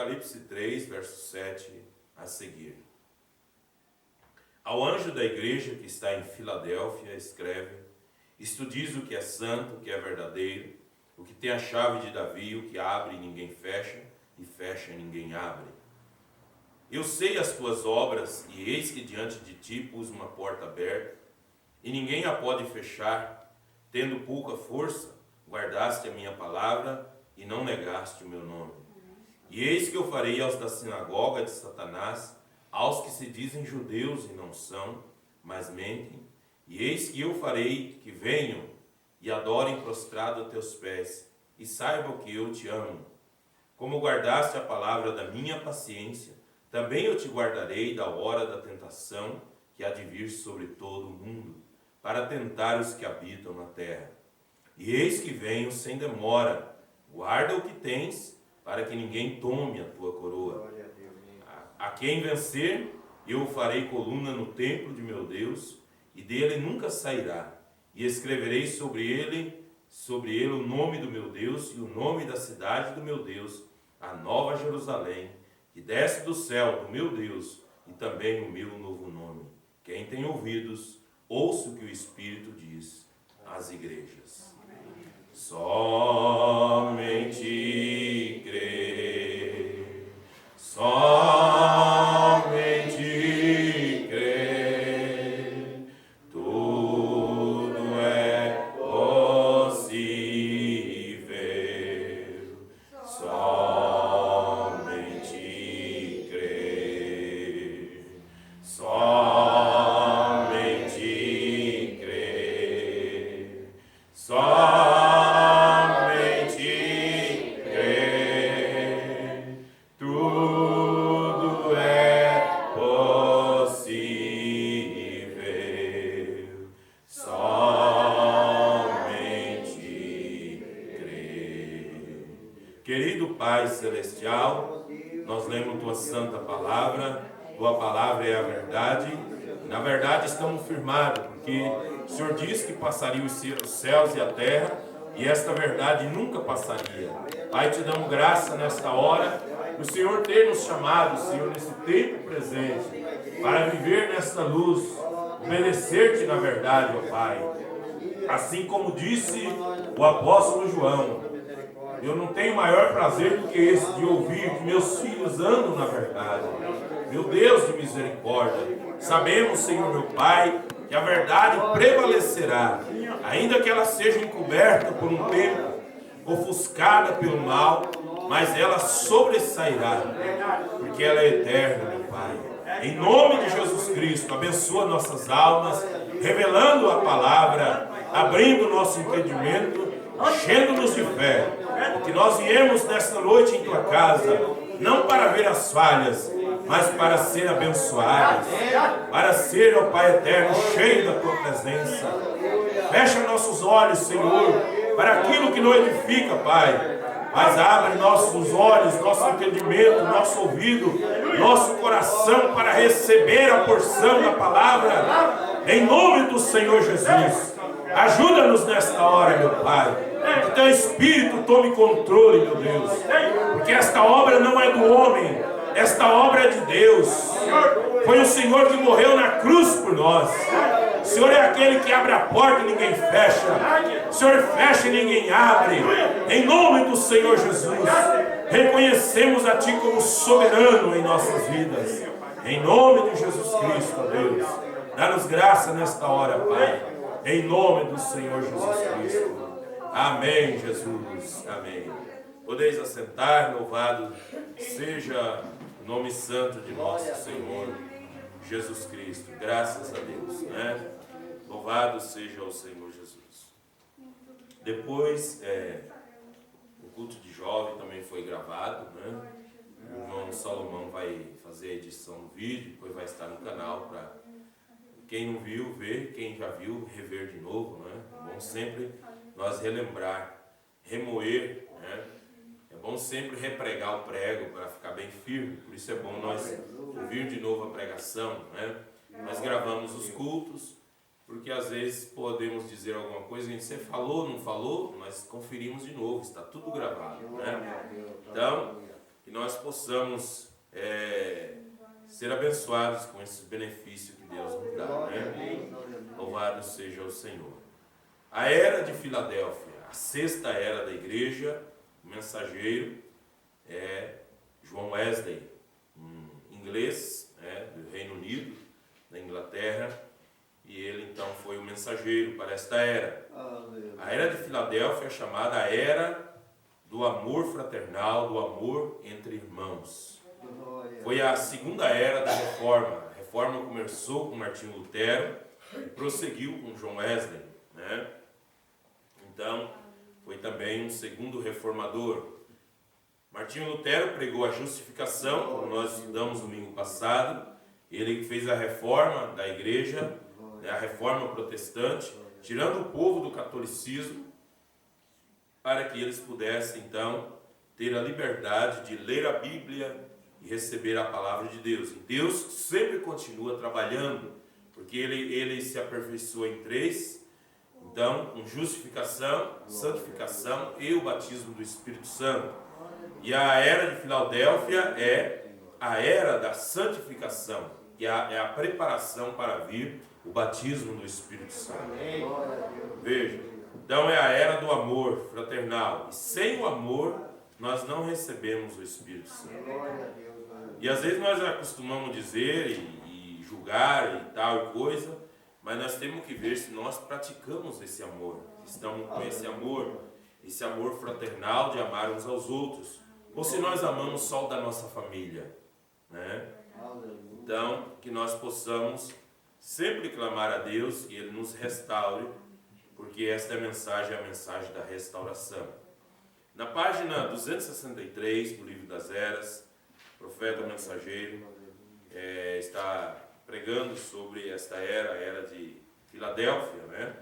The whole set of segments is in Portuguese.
Apocalipse 3, verso 7 a seguir. Ao anjo da igreja que está em Filadélfia, escreve: Isto diz o que é santo, o que é verdadeiro, o que tem a chave de Davi, o que abre e ninguém fecha, e fecha e ninguém abre. Eu sei as tuas obras, e eis que diante de ti pus uma porta aberta, e ninguém a pode fechar. Tendo pouca força, guardaste a minha palavra, e não negaste o meu nome. E eis que eu farei aos da sinagoga de Satanás, aos que se dizem judeus e não são, mas mentem, e eis que eu farei que venham e adorem prostrado a teus pés, e saibam que eu te amo. Como guardaste a palavra da minha paciência, também eu te guardarei da hora da tentação que há de vir sobre todo o mundo, para tentar os que habitam na terra. E eis que venho sem demora, guarda o que tens, para que ninguém tome a tua coroa. A quem vencer, eu farei coluna no templo de meu Deus, e dele nunca sairá. E escreverei sobre ele o nome do meu Deus e o nome da cidade do meu Deus, a nova Jerusalém, que desce do céu do meu Deus, e também o meu novo nome. Quem tem ouvidos, ouça o que o Espírito diz às igrejas. Somente crer, somente crer, tudo é possível. Somente crer, somente crer, somente crer, tudo é possível. Somente crer. Querido Pai Celestial, nós lemos Tua Santa Palavra, Tua Palavra é a verdade. Na verdade estamos firmados, porque o Senhor disse que passaria os céus e a terra, e esta verdade nunca passaria. Pai, te damos graça nesta hora, o Senhor ter nos chamado, Senhor, nesse tempo presente, para viver nesta luz, obedecer-te na verdade, ó Pai. Assim como disse o apóstolo João, eu não tenho maior prazer do que esse de ouvir que meus filhos andam na verdade. Meu Deus de misericórdia, sabemos, Senhor meu Pai, que a verdade prevalecerá, ainda que ela seja encoberta por um tempo, ofuscada pelo mal, mas ela sobressairá, porque ela é eterna, meu Pai. Em nome de Jesus Cristo, abençoa nossas almas, revelando a palavra, abrindo nosso entendimento, enchendo-nos de fé, porque nós viemos nesta noite em Tua casa, não para ver as falhas, mas para ser abençoados, para ser, ó Pai eterno, cheio da Tua presença. Fecha nossos olhos, Senhor, para aquilo que não edifica, Pai, mas abre nossos olhos, nosso entendimento, nosso ouvido, nosso coração para receber a porção da palavra, em nome do Senhor Jesus. Ajuda-nos nesta hora, meu Pai, que Teu Espírito tome controle, meu Deus, porque esta obra não é do homem, esta obra é de Deus. Foi o Senhor que morreu na cruz por nós. O Senhor é aquele que abre a porta e ninguém fecha. O Senhor fecha e ninguém abre. Em nome do Senhor Jesus, reconhecemos a Ti como soberano em nossas vidas. Em nome de Jesus Cristo, Deus, dá-nos graça nesta hora, Pai. Em nome do Senhor Jesus Cristo. Amém, Jesus. Amém. Podeis assentar, louvado seja o nome santo de nosso Senhor Jesus Cristo. Graças a Deus, né? Louvado seja o Senhor Jesus. Depois, o culto de jovem também foi gravado, né? O irmão Salomão vai fazer a edição do vídeo, depois vai estar no canal para quem não viu, ver, quem já viu, rever de novo, né? É bom sempre nós relembrar, remoer, né? É bom sempre repregar o prego para ficar bem firme, por isso é bom nós ouvir de novo a pregação, né? Nós gravamos os cultos, porque às vezes podemos dizer alguma coisa, você falou, não falou, nós conferimos de novo, está tudo gravado, né? Então, que nós possamos ser abençoados com esses benefícios que Deus nos dá, né? Louvado seja o Senhor. A era de Filadélfia, a sexta era da igreja, o mensageiro é John Wesley, um inglês, do Reino Unido, da Inglaterra, e ele então foi o mensageiro para esta era. A era de Filadélfia é chamada a era do amor fraternal, do amor entre irmãos. Foi a segunda era da Reforma. A Reforma começou com Martinho Lutero e prosseguiu com John Wesley, né? Então, foi também um segundo reformador. Martinho Lutero pregou a justificação, como nós estudamos no domingo passado. Ele fez a reforma da igreja, a reforma protestante, tirando o povo do catolicismo, para que eles pudessem, então, ter a liberdade de ler a Bíblia e receber a palavra de Deus. E Deus sempre continua trabalhando, porque ele se aperfeiçoa em três. Então, com justificação, santificação e o batismo do Espírito Santo. E a era de Filadélfia é a era da santificação, que é a preparação para vir o batismo do Espírito Santo. Veja, então é a era do amor fraternal. E sem o amor, nós não recebemos o Espírito Santo. E às vezes nós acostumamos dizer e julgar e tal e coisa, mas nós temos que ver se nós praticamos esse amor. Estamos com esse amor fraternal de amar uns aos outros. Ou se nós amamos só o da nossa família, né? Então, que nós possamos sempre clamar a Deus que Ele nos restaure, porque esta é a mensagem da restauração. Na página 263 do Livro das Eras, o profeta mensageiro está pregando sobre esta era, a era de Filadélfia, né?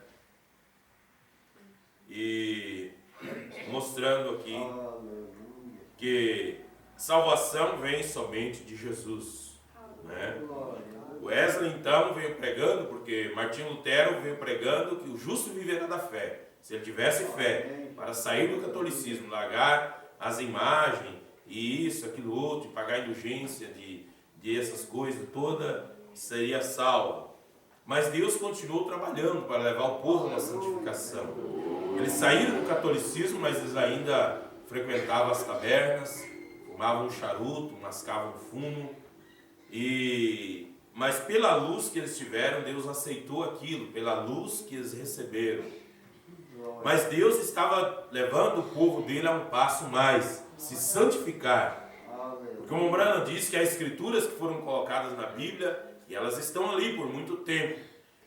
E mostrando aqui que salvação vem somente de Jesus, né? Wesley então veio pregando, porque Martinho Lutero veio pregando que o justo viverá da fé. Se ele tivesse fé para sair do catolicismo, largar as imagens e isso, aquilo outro, pagar indulgência de essas coisas todas, seria salvo. Mas Deus continuou trabalhando para levar o povo na santificação. Eles saíram do catolicismo, mas eles ainda frequentavam as tabernas, fumavam um charuto, mascavam fumo, mas pela luz que eles tiveram, Deus aceitou aquilo, pela luz que eles receberam. Mas Deus estava levando o povo dele a um passo mais, se santificar. Porque o Mombrana diz que há escrituras que foram colocadas na Bíblia e elas estão ali por muito tempo.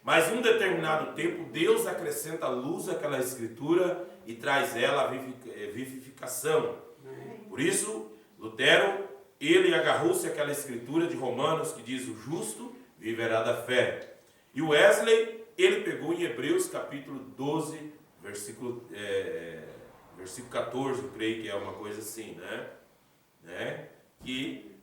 Mas em um determinado tempo, Deus acrescenta luz àquela escritura e traz ela a vivificação. Por isso, Lutero, ele agarrou-se àquela escritura de Romanos que diz: o justo viverá da fé. E Wesley, ele pegou em Hebreus capítulo 12, versículo 14, eu creio que é uma coisa assim, né? Que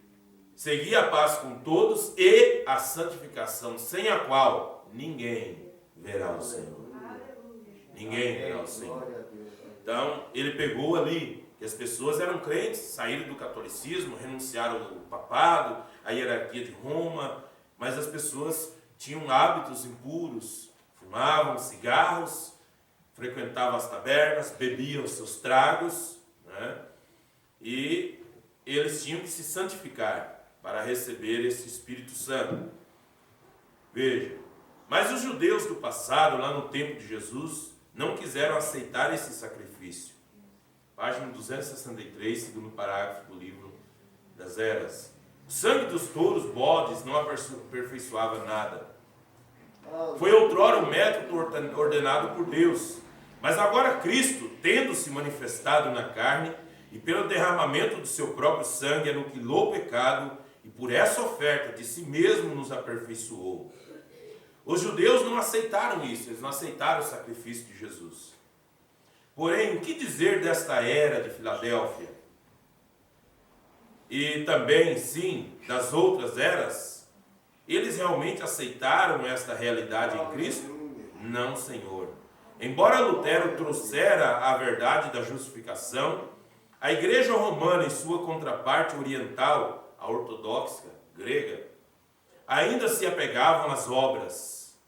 seguia a paz com todos e a santificação, sem a qual ninguém verá o Senhor. Ninguém verá o Senhor. Então, ele pegou ali que as pessoas eram crentes, saíram do catolicismo, renunciaram ao papado, à hierarquia de Roma, mas as pessoas tinham hábitos impuros, fumavam cigarros, frequentavam as tabernas, bebiam seus tragos, né? E eles tinham que se santificar para receber esse Espírito Santo. Veja, mas os judeus do passado, lá no tempo de Jesus, não quiseram aceitar esse sacrifício. Página 263, segundo parágrafo do Livro das Eras. O sangue dos touros, bodes, não aperfeiçoava nada. Foi outrora o método ordenado por Deus. Mas agora Cristo, tendo se manifestado na carne, e pelo derramamento do seu próprio sangue, aniquilou o pecado, e por essa oferta de si mesmo nos aperfeiçoou. Os judeus não aceitaram isso, eles não aceitaram o sacrifício de Jesus. Porém, o que dizer desta era de Filadélfia? E também, sim, das outras eras? Eles realmente aceitaram esta realidade em Cristo? Não, Senhor. Embora Lutero trouxera a verdade da justificação, A igreja romana, em sua contraparte oriental, a ortodoxa grega, ainda se apegavam às obras.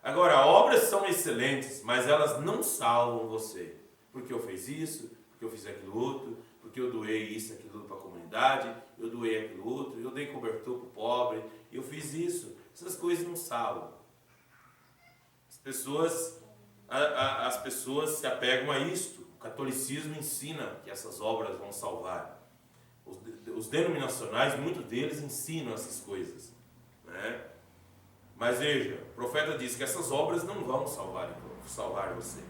Agora, obras são excelentes, mas elas não salvam você. Porque eu fiz isso, porque eu fiz aquilo outro, porque eu doei isso, aquilo para a comunidade, eu doei aquilo outro, eu dei cobertor para o pobre, eu fiz isso. Essas coisas não salvam. As pessoas se apegam a isto. O catolicismo ensina que essas obras vão salvar. Os denominacionais, muitos deles ensinam essas coisas, né? Mas veja, o profeta diz que essas obras não vão salvar você.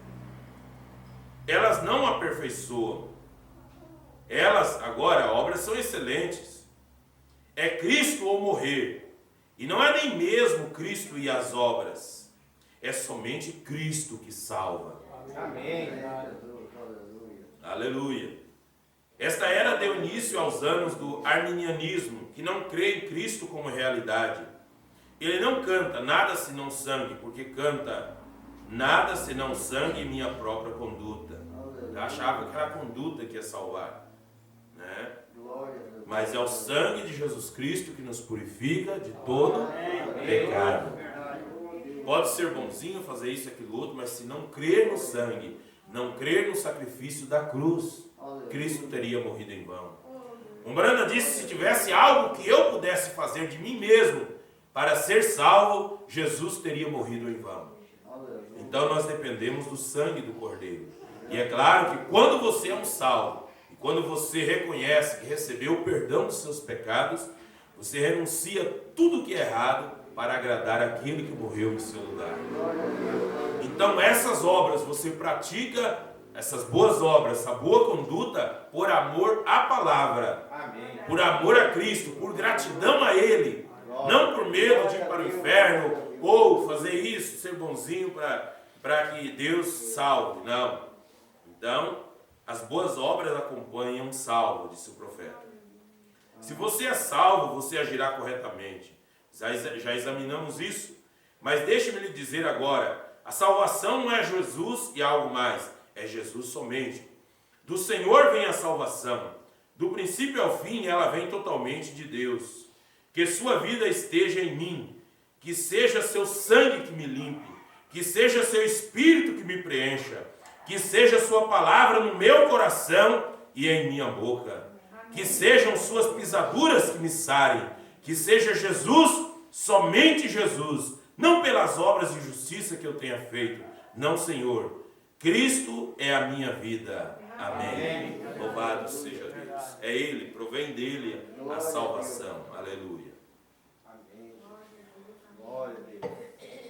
Elas não aperfeiçoam. Agora, obras são excelentes. É Cristo ou morrer. E não é nem mesmo Cristo e as obras. É somente Cristo que salva. Amém. Aleluia. Esta era deu início aos anos do arminianismo, que não crê em Cristo como realidade. Ele não canta nada senão sangue, porque canta nada senão sangue e minha própria conduta. Eu achava que era a conduta que ia salvar, né? Mas é o sangue de Jesus Cristo que nos purifica de todo pecado. Pode ser bonzinho, fazer isso e aquilo outro, mas se não crer no sangue, não crer no sacrifício da cruz, Cristo teria morrido em vão. Umbanda disse: se tivesse algo que eu pudesse fazer de mim mesmo para ser salvo, Jesus teria morrido em vão. Então nós dependemos do sangue do Cordeiro. E é claro que quando você é um salvo, e quando você reconhece que recebeu o perdão dos seus pecados, você renuncia tudo que é errado para agradar aquele que morreu em seu lugar. Então essas obras você pratica, essas boas obras, essa boa conduta, por amor à palavra. Amém. Por amor a Cristo, por gratidão a Ele. Não por medo de ir para o inferno, ou fazer isso, ser bonzinho para que Deus salve. Não. Então, as boas obras acompanham um salvo, disse o profeta. Se você é salvo, você agirá corretamente. Já examinamos isso. Mas deixe-me lhe dizer agora, a salvação não é Jesus e algo mais, é Jesus somente. Do Senhor vem a salvação. Do princípio ao fim, ela vem totalmente de Deus. Que sua vida esteja em mim, que seja seu sangue que me limpe, que seja seu espírito que me preencha, que seja sua palavra no meu coração e em minha boca, que sejam suas pisaduras que me sarem, que seja Jesus, somente Jesus, não pelas obras de justiça que eu tenha feito, não, Senhor, Cristo é a minha vida. Amém. Louvado seja Deus. É Ele, provém dele a salvação. Aleluia. Amém. Glória a Deus.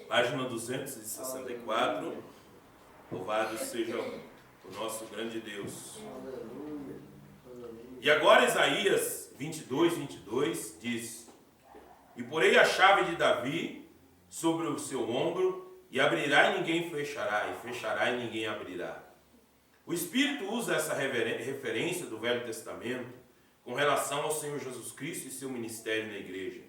Página 264. Louvado seja o nosso grande Deus. E agora Isaías 22 diz: e porei a chave de Davi sobre o seu ombro, e abrirá e ninguém fechará, e fechará e ninguém abrirá. O Espírito usa essa referência do Velho Testamento com relação ao Senhor Jesus Cristo e seu ministério na igreja.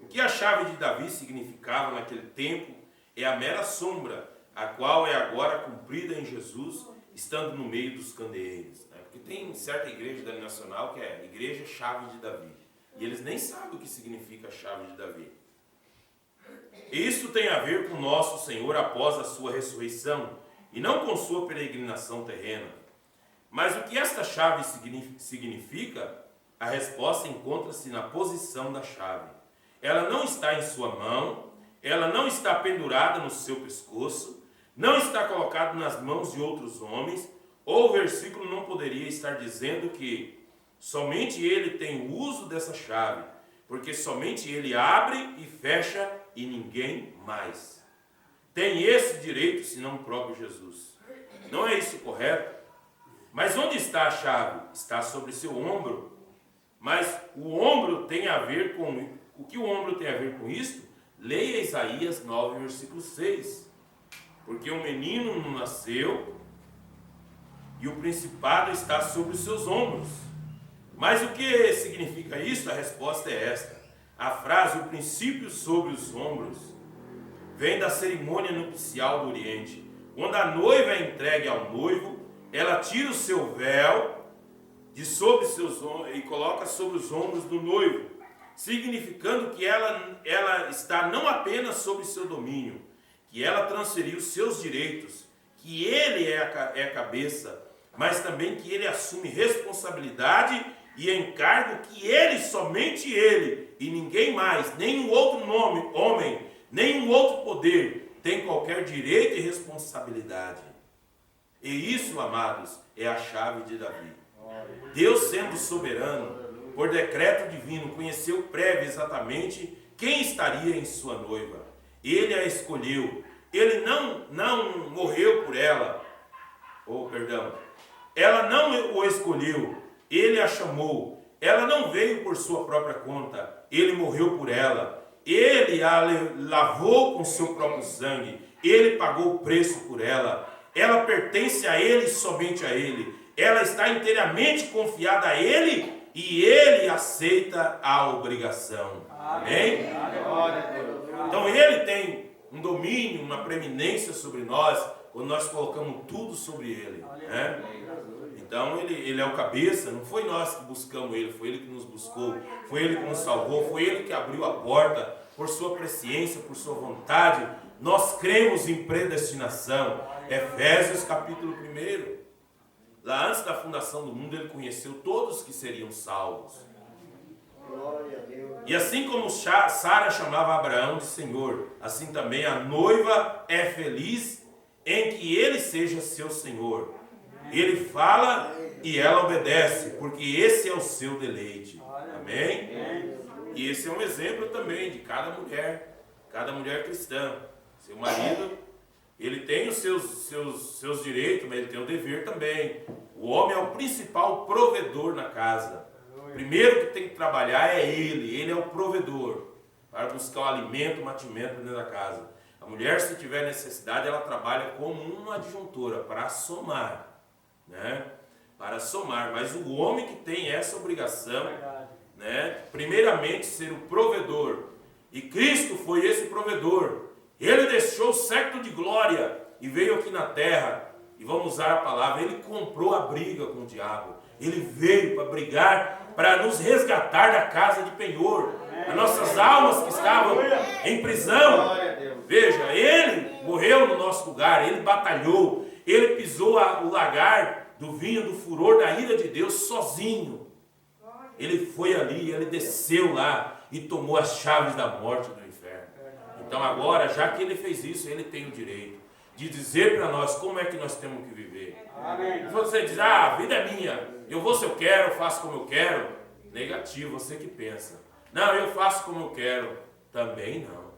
O que a chave de Davi significava naquele tempo é a mera sombra, a qual é agora cumprida em Jesus, estando no meio dos candeeiros. Porque tem certa igreja denominacional que é Igreja Chave de Davi. E eles nem sabem o que significa a chave de Davi. Isso tem a ver com nosso Senhor após a sua ressurreição, e não com sua peregrinação terrena. Mas o que esta chave significa? A resposta encontra-se na posição da chave. Ela não está em sua mão, ela não está pendurada no seu pescoço, não está colocada nas mãos de outros homens, ou o versículo não poderia estar dizendo que somente ele tem o uso dessa chave, porque somente ele abre e fecha e ninguém mais tem esse direito senão o próprio Jesus. Não é isso correto? Mas onde está a chave? Está sobre seu ombro. Mas o ombro tem a ver com... O que o ombro tem a ver com isso? Leia Isaías 9, versículo 6. Porque um menino nasceu e o principado está sobre os seus ombros. Mas o que significa isso? A resposta é esta. A frase, o princípio sobre os ombros, vem da cerimônia nupcial do Oriente. Quando a noiva é entregue ao noivo, ela tira o seu véu e coloca sobre os ombros do noivo, significando que ela está não apenas sob seu domínio, que ela transferiu seus direitos, que ele é a cabeça, mas também que ele assume responsabilidade e encargo que ele, somente ele, e ninguém mais, nenhum outro homem, nenhum outro poder, tem qualquer direito e responsabilidade. E isso, amados, é a chave de Davi. Deus, sendo soberano, por decreto divino, conheceu prévio exatamente quem estaria em sua noiva. Ele a escolheu. Ele não morreu por ela. Ela não o escolheu. Ele a chamou. Ela não veio por sua própria conta. Ele morreu por ela. Ele a lavou com seu próprio sangue. Ele pagou o preço por ela. Ela pertence a ele e somente a ele. Ela está inteiramente confiada a ele e ele aceita a obrigação. Amém? Então ele tem um domínio, uma preeminência sobre nós, quando nós colocamos tudo sobre ele. Né? Então ele é o cabeça, não foi nós que buscamos ele, foi ele que nos buscou, foi ele que nos salvou, foi ele que abriu a porta, por sua presciência, por sua vontade. Nós cremos em predestinação. Efésios capítulo 1. Lá antes da fundação do mundo, ele conheceu todos que seriam salvos. E assim como Sara chamava Abraão de Senhor, assim também a noiva é feliz em que ele seja seu Senhor. Ele fala e ela obedece, porque esse é o seu deleite. Amém? E esse é um exemplo também de cada mulher cristã. Seu marido, ele tem os seus direitos, mas ele tem o dever também. O homem é o principal provedor na casa. O primeiro que tem que trabalhar é ele é o provedor, para buscar o alimento, o mantimento dentro da casa. A mulher, se tiver necessidade, ela trabalha como uma adjuntora, para somar, né? Para somar, mas o homem que tem essa obrigação, né? Primeiramente ser o provedor, e Cristo foi esse provedor. Ele deixou o século de glória e veio aqui na terra, e vamos usar a palavra, ele comprou a briga com o diabo. Ele veio para brigar, para nos resgatar da casa de penhor. As nossas almas que estavam em prisão. Veja, ele morreu no nosso lugar, ele batalhou, ele pisou o lagar do vinho, do furor da ira de Deus sozinho. Ele foi ali, ele desceu lá e tomou as chaves da morte do inferno. Então agora, já que ele fez isso, ele tem o direito de dizer para nós como é que nós temos que viver. Amém. Se você diz, a vida é minha, eu vou se eu quero, eu faço como eu quero. Negativo, você que pensa. Não, eu faço como eu quero. Também não.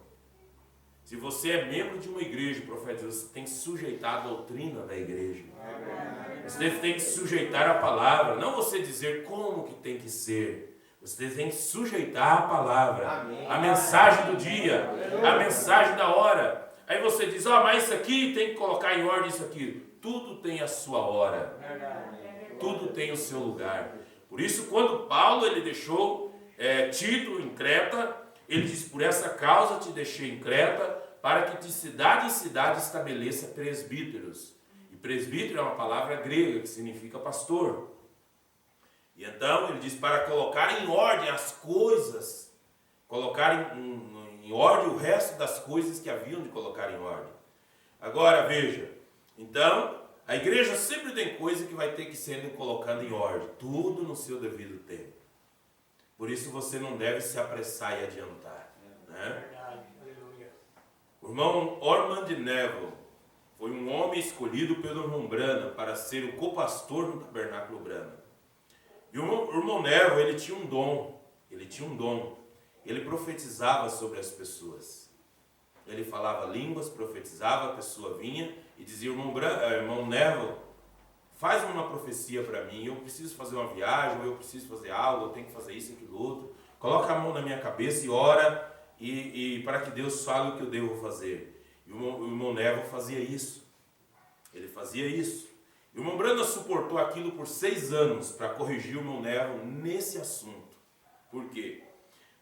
Se você é membro de uma igreja, profeta, você tem que sujeitar a doutrina da igreja. Amém. Você tem que sujeitar a palavra. Não você dizer como que tem que ser. Você tem que sujeitar a palavra. Amém. A mensagem do dia. A mensagem da hora. Aí você diz, mas isso aqui tem que colocar em ordem isso aqui. Tudo tem a sua hora. Tudo tem o seu lugar. Por isso, quando Paulo ele deixou Tito em Creta, ele diz, por essa causa te deixei em Creta, para que de cidade em cidade estabeleça presbíteros. E presbítero é uma palavra grega que significa pastor. E então ele diz, para colocar em ordem as coisas, colocar em ordem o resto das coisas que haviam de colocar em ordem. Agora veja, então a igreja sempre tem coisa que vai ter que ser colocada em ordem, tudo no seu devido tempo. Por isso você não deve se apressar e adiantar, né? O irmão Ormond Neville foi um homem escolhido pelo irmão Branham para ser o copastor no tabernáculo Branham. E o irmão Neville, ele tinha um dom. Ele profetizava sobre as pessoas. Ele falava línguas, profetizava, a pessoa vinha e dizia, irmão Neville, faz uma profecia para mim, eu preciso fazer uma viagem, ou eu preciso fazer algo, eu tenho que fazer isso, aquilo, outro. Coloca a mão na minha cabeça e ora, e para que Deus fale o que eu devo fazer. E o irmão Neville fazia isso. Ele fazia isso. E o irmão Branham suportou aquilo por 6 anos para corrigir o irmão Neville nesse assunto. Por quê?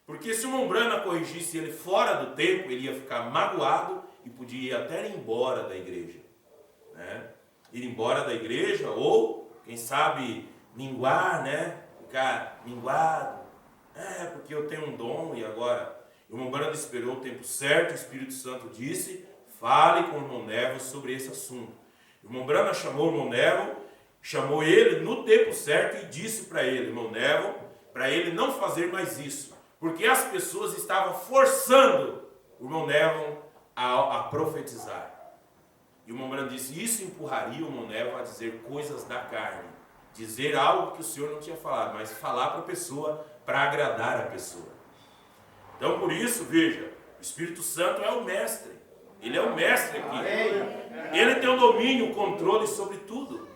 Porque se o irmão Branham corrigisse ele fora do tempo, ele ia ficar magoado e podia até ir embora da igreja. Né? Ir embora da igreja ou, quem sabe, minguar, né? Ficar minguado. Porque eu tenho um dom e agora... O irmão Branham esperou o tempo certo, o Espírito Santo disse, fale com o irmão Neville sobre esse assunto. O irmão Branham chamou o irmão Neville, chamou ele no tempo certo e disse para ele, irmão Neville, para ele não fazer mais isso, porque as pessoas estavam forçando o irmão Neville a profetizar. E o irmão Branham disse, isso empurraria o irmão Neville a dizer coisas da carne, dizer algo que o Senhor não tinha falado, mas falar para a pessoa, para agradar a pessoa. Então, por isso, veja, o Espírito Santo é o mestre. Ele é o mestre aqui. Ele tem o domínio, o controle sobre tudo.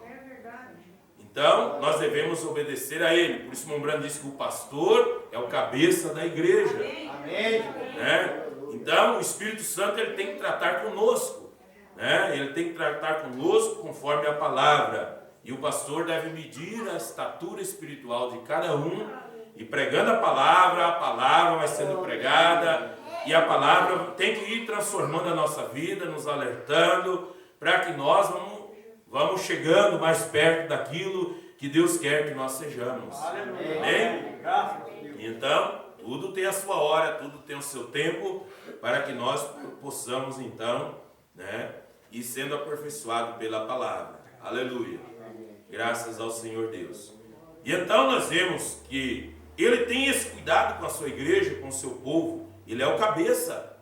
Então, nós devemos obedecer a ele. Por isso, o irmão Branham disse que o pastor é o cabeça da igreja. Né? Então, o Espírito Santo ele tem que tratar conosco. Né? Ele tem que tratar conosco conforme a palavra. E o pastor deve medir a estatura espiritual de cada um. E pregando a palavra vai sendo pregada, e a palavra tem que ir transformando a nossa vida, nos alertando, para que nós vamos chegando mais perto daquilo que Deus quer que nós sejamos. Amém? Então, tudo tem a sua hora, tudo tem o seu tempo, para que nós possamos então, né, ir sendo aperfeiçoado pela palavra. Aleluia. Graças ao Senhor Deus. E então nós vemos que ele tem esse cuidado com a sua igreja, com o seu povo. Ele é o cabeça.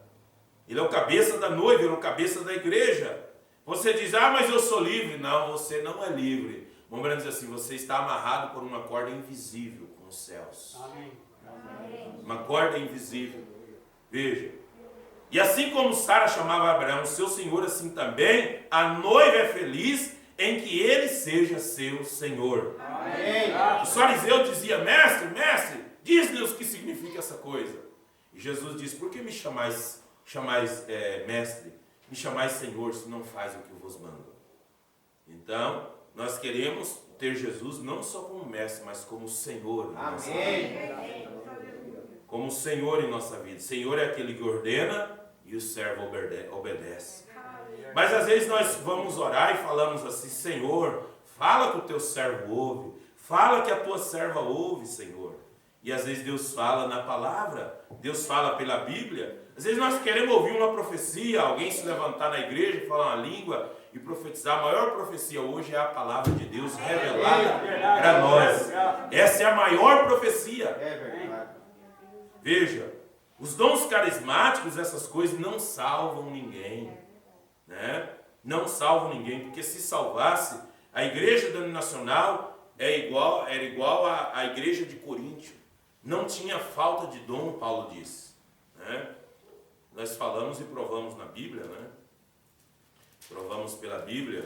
Ele é o cabeça da noiva, ele é o cabeça da igreja. Você diz, mas eu sou livre. Não, você não é livre. Vamos dizer assim, você está amarrado por uma corda invisível com os céus. Amém. Uma corda invisível. Veja. E assim como Sara chamava Abraão seu senhor, assim também a noiva é feliz em que ele seja seu Senhor. Amém. O fariseu dizia, mestre, diz-nos o que significa essa coisa. E Jesus disse, por que me chamais mestre, me chamais Senhor, se não faz o que eu vos mando? Então, nós queremos ter Jesus não só como mestre, mas como Senhor em nossa vida. Como Senhor em nossa vida. Senhor é aquele que ordena e o servo obedece. Mas às vezes nós vamos orar e falamos assim, Senhor, fala que o teu servo ouve, fala que a tua serva ouve, Senhor. E às vezes Deus fala na palavra, Deus fala pela Bíblia. Às vezes nós queremos ouvir uma profecia, alguém se levantar na igreja, falar uma língua e profetizar. A maior profecia hoje é a palavra de Deus revelada para nós. Essa é a maior profecia. É verdade. Veja, os dons carismáticos, essas coisas não salvam ninguém. Né? Não salvam ninguém, porque se salvasse, a igreja denominacional era igual à igreja de Coríntio. Não tinha falta de dom, Paulo disse. Né? Nós falamos e provamos na Bíblia, né? Provamos pela Bíblia.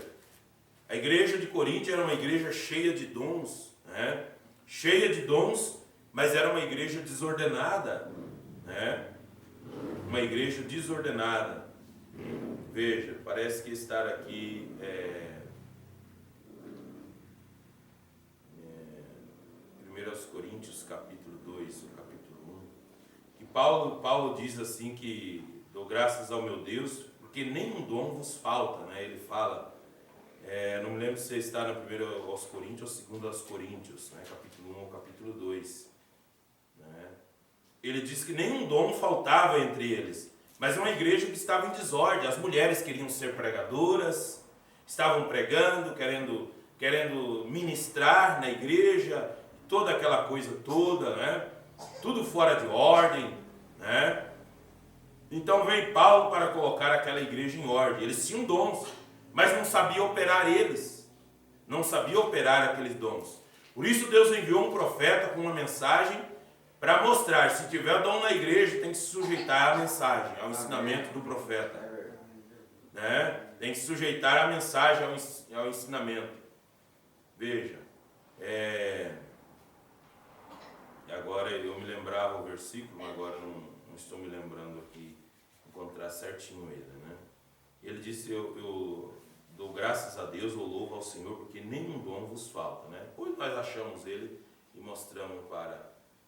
A igreja de Coríntio era uma igreja cheia de dons, né? Cheia de dons, mas era uma igreja desordenada, né? Uma igreja desordenada. Veja, parece que estar aqui 1 Coríntios capítulo 2, o capítulo 1, que Paulo diz assim que dou graças ao meu Deus, porque nenhum dom vos falta, né? Ele fala, não me lembro se está no 1 aos Coríntios ou 2 aos Coríntios, né? Capítulo 1 ou capítulo 2, né? Ele diz que nenhum dom faltava entre eles. Mas é uma igreja que estava em desordem. As mulheres queriam ser pregadoras, estavam pregando, querendo ministrar na igreja, toda aquela coisa toda, né? Tudo fora de ordem, né? Então vem Paulo para colocar aquela igreja em ordem. Eles tinham dons, mas não sabiam operar eles. Não sabiam operar aqueles dons. Por isso Deus enviou um profeta com uma mensagem para mostrar, se tiver dom na igreja, tem que se sujeitar à mensagem, ao ensinamento do profeta. Né? Tem que se sujeitar à mensagem, ao ensinamento. Veja, agora eu me lembrava o versículo, mas agora não estou me lembrando aqui, encontrar certinho ele. Né? Ele disse, eu dou graças a Deus, eu louvo ao Senhor, porque nenhum dom vos falta. Né? Depois nós achamos ele e mostramos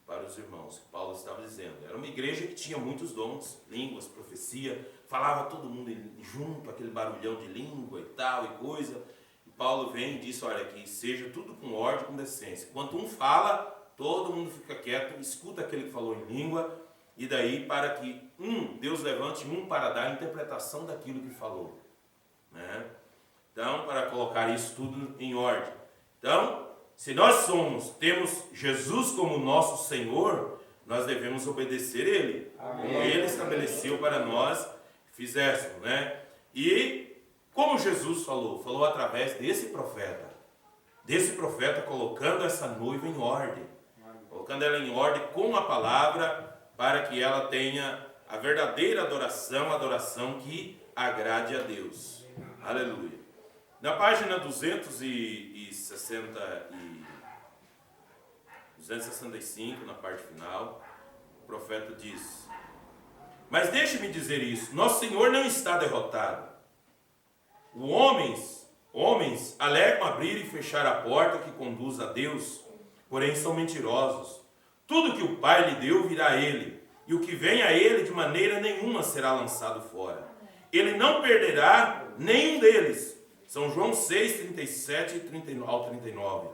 para os irmãos, que Paulo estava dizendo. Era uma igreja que tinha muitos dons, línguas, profecia, falava todo mundo junto, aquele barulhão de língua e tal e coisa. E Paulo vem e diz, olha, que seja tudo com ordem, com decência. Enquanto um fala, todo mundo fica quieto, escuta aquele que falou em língua, e daí para que Deus levante para dar a interpretação daquilo que falou. Né? Então, para colocar isso tudo em ordem. Então, se nós temos Jesus como nosso Senhor, nós devemos obedecer Ele. Amém. Ele estabeleceu para nós fizéssemos, né? E como Jesus falou através desse profeta colocando essa noiva em ordem, colocando ela em ordem com a palavra, para que ela tenha a verdadeira adoração, a adoração que agrade a Deus. Aleluia. Na página 265, na parte final, o profeta diz: mas deixe-me dizer isso, nosso Senhor não está derrotado. Homens alegam abrir e fechar a porta que conduz a Deus, porém são mentirosos. Tudo que o Pai lhe deu virá a ele, e o que vem a ele de maneira nenhuma será lançado fora. Ele não perderá nenhum deles. São João 6, 37 ao 39.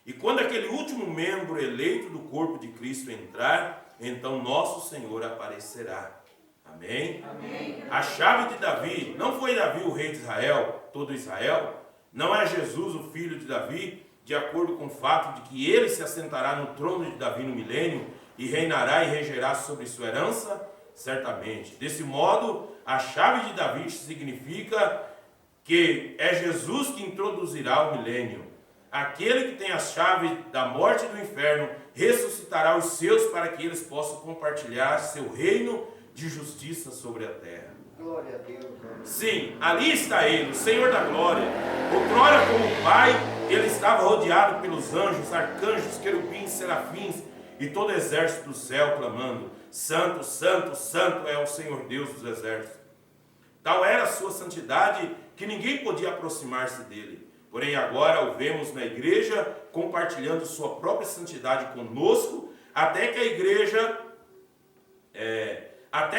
E quando aquele último membro eleito do corpo de Cristo entrar, então nosso Senhor aparecerá. Amém? Amém. A chave de Davi, não foi Davi o rei de Israel, todo Israel? Não é Jesus o filho de Davi, de acordo com o fato de que ele se assentará no trono de Davi no milênio e reinará e regerá sobre sua herança? Certamente. Desse modo, a chave de Davi significa que é Jesus que introduzirá o milênio. Aquele que tem a chave da morte e do inferno ressuscitará os seus para que eles possam compartilhar seu reino de justiça sobre a terra. Glória a Deus. Sim, ali está ele, o Senhor da glória. Outrora, como Pai, ele estava rodeado pelos anjos, arcanjos, querubins, serafins e todo o exército do céu clamando: Santo, Santo, Santo é o Senhor Deus dos exércitos. Tal era a sua santidade que ninguém podia aproximar-se dele. Porém agora o vemos na igreja compartilhando sua própria santidade conosco, até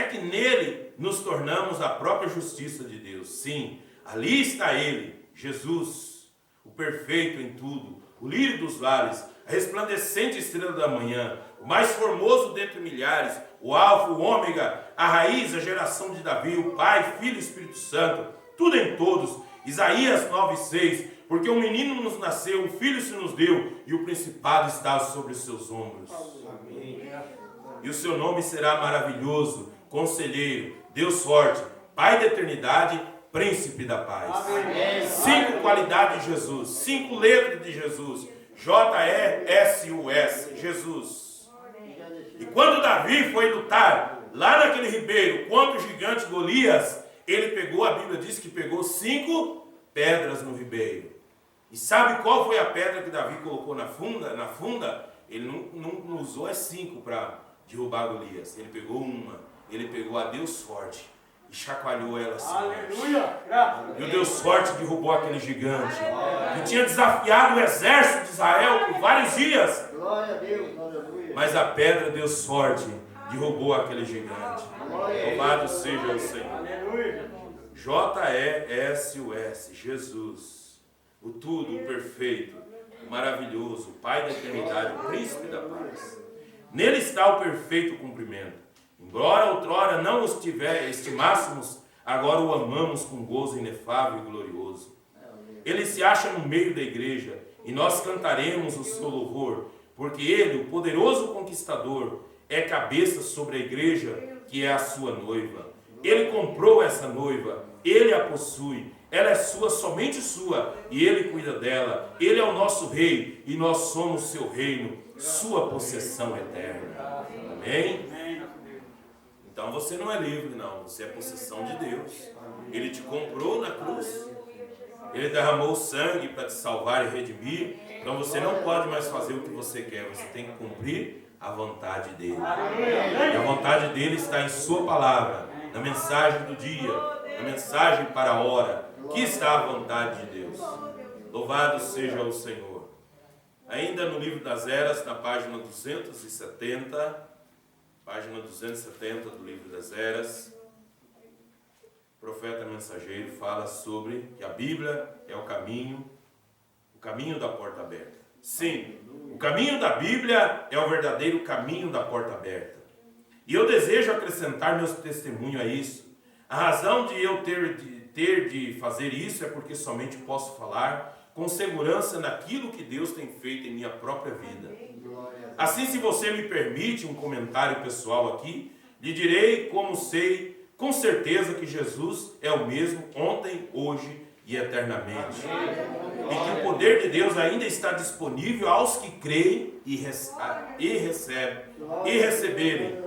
que nele nos tornamos a própria justiça de Deus. Sim, ali está ele, Jesus, o perfeito em tudo, o lírio dos vales, a resplandecente estrela da manhã, o mais formoso dentre milhares, o alfa, o ômega, a raiz, a geração de Davi, o Pai, Filho e Espírito Santo, tudo em todos. Isaías 9,6, porque um menino nos nasceu, um filho se nos deu, e o principado está sobre os seus ombros. Amém. E o seu nome será maravilhoso, Conselheiro, Deus forte, Pai da eternidade, Príncipe da paz. Amém. 5 qualidades de Jesus, 5 letras de Jesus, J-E-S-U-S, Jesus. E quando Davi foi lutar lá naquele ribeiro contra o gigante Golias, ele pegou, a Bíblia diz que pegou 5 pedras no ribeiro. E sabe qual foi a pedra que Davi colocou na funda? Ele não usou as 5 para derrubar Golias. Ele pegou uma. Ele pegou a Deus forte e chacoalhou ela assim. Aleluia! E o Deus forte derrubou aquele gigante que tinha desafiado o exército de Israel por vários dias. Glória a Deus, aleluia. Mas a pedra Deus forte derrubou aquele gigante. Louvado seja o Senhor. Aleluia. J-E-S-U-S, Jesus, o tudo, o perfeito, o maravilhoso, o Pai da eternidade, o Príncipe da paz. Nele está o perfeito cumprimento. Embora outrora não os estimássemos, agora o amamos com gozo inefável e glorioso. Ele se acha no meio da igreja e nós cantaremos o seu louvor, porque ele, o poderoso conquistador, é cabeça sobre a igreja, que é a sua noiva. Ele comprou essa noiva, ele a possui, ela é sua, somente sua, e ele cuida dela. Ele é o nosso rei e nós somos seu reino, sua possessão eterna. Amém? Então você não é livre, não, você é possessão de Deus. Ele te comprou na cruz, ele derramou sangue para te salvar e redimir. Então você não pode mais fazer o que você quer, você tem que cumprir a vontade dele. E a vontade dele está em sua palavra, na mensagem do dia, na mensagem para a hora, que está a vontade de Deus. Louvado seja o Senhor. Ainda no livro das Eras, na página 270, do livro das Eras, o profeta mensageiro fala sobre que a Bíblia é o caminho, caminho da porta aberta. Sim, o caminho da Bíblia é o verdadeiro caminho da porta aberta. E eu desejo acrescentar meu testemunho a isso. A razão de eu ter de fazer isso é porque somente posso falar com segurança naquilo que Deus tem feito em minha própria vida. Assim, se você me permite um comentário pessoal aqui, lhe direi como sei com certeza que Jesus é o mesmo ontem, hoje e eternamente. E que o poder de Deus ainda está disponível aos que creem e receberem.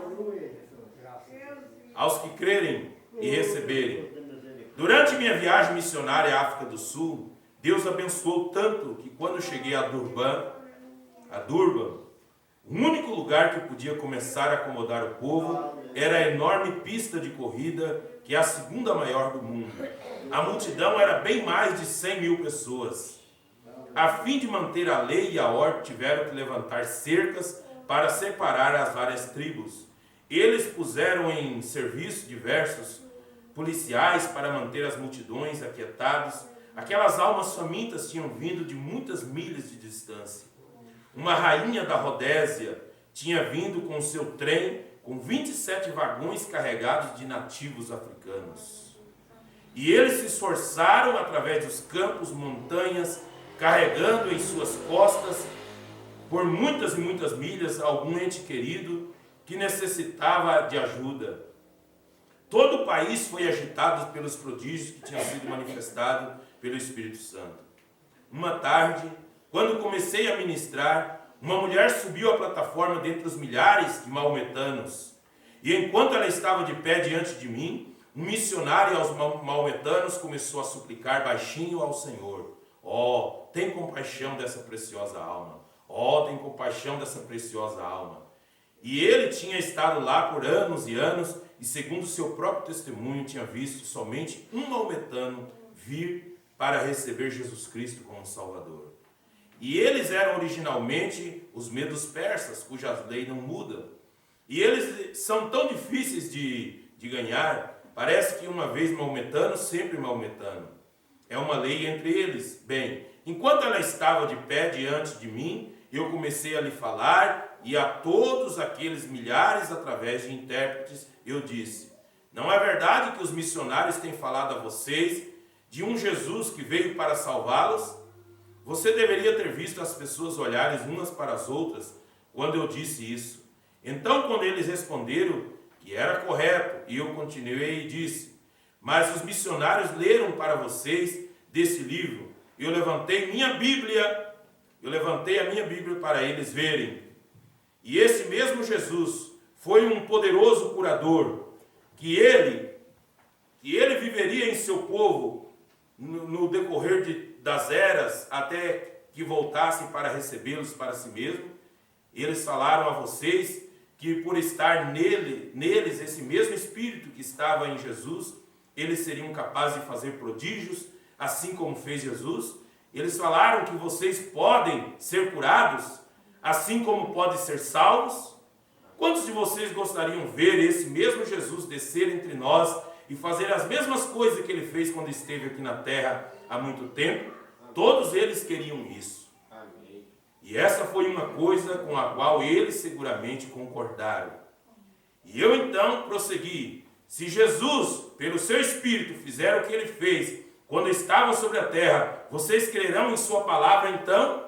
Aos que crerem e receberem. Durante minha viagem missionária à África do Sul, Deus abençoou tanto que quando cheguei a Durban, o único lugar que podia começar a acomodar o povo era a enorme pista de corrida, que é a segunda maior do mundo. A multidão era bem mais de 100 mil pessoas. A fim de manter a lei e a ordem, tiveram que levantar cercas para separar as várias tribos. Eles puseram em serviço diversos policiais para manter as multidões aquietadas. Aquelas almas famintas tinham vindo de muitas milhas de distância. Uma rainha da Rodésia tinha vindo com seu trem com 27 vagões carregados de nativos africanos. E eles se esforçaram através dos campos, montanhas, carregando em suas costas, por muitas e muitas milhas, algum ente querido que necessitava de ajuda. Todo o país foi agitado pelos prodígios que tinham sido manifestados pelo Espírito Santo. Uma tarde, quando comecei a ministrar, uma mulher subiu à plataforma dentre os milhares de maometanos. E enquanto ela estava de pé diante de mim, um missionário aos maometanos começou a suplicar baixinho ao Senhor: ó, tem compaixão dessa preciosa alma. Ó, tem compaixão dessa preciosa alma. E ele tinha estado lá por anos e anos, e segundo seu próprio testemunho, tinha visto somente um maometano vir para receber Jesus Cristo como Salvador. E eles eram originalmente os medos persas, cuja lei não muda. E eles são tão difíceis de ganhar, parece que uma vez maometano, sempre maometano. É uma lei entre eles. Bem, enquanto ela estava de pé diante de mim, eu comecei a lhe falar, e a todos aqueles milhares através de intérpretes, eu disse: não é verdade que os missionários têm falado a vocês de um Jesus que veio para salvá-los? Você deveria ter visto as pessoas olharem umas para as outras quando eu disse isso. Então, quando eles responderam que era correto, e eu continuei e disse: mas os missionários leram para vocês desse livro. Eu levantei a minha Bíblia para eles verem. E esse mesmo Jesus foi um poderoso curador, que ele viveria em seu povo no decorrer das eras, até que voltassem para recebê-los para si mesmo. Eles falaram a vocês que por estar neles esse mesmo Espírito que estava em Jesus, eles seriam capazes de fazer prodígios, assim como fez Jesus. Eles falaram que vocês podem ser curados, assim como podem ser salvos. Quantos de vocês gostariam de ver esse mesmo Jesus descer entre nós e fazer as mesmas coisas que ele fez quando esteve aqui na terra há muito tempo? Todos eles queriam isso. Amém. E essa foi uma coisa com a qual eles seguramente concordaram. E eu então prossegui: se Jesus, pelo seu Espírito, fizer o que ele fez quando estava sobre a terra, vocês crerão em sua palavra então?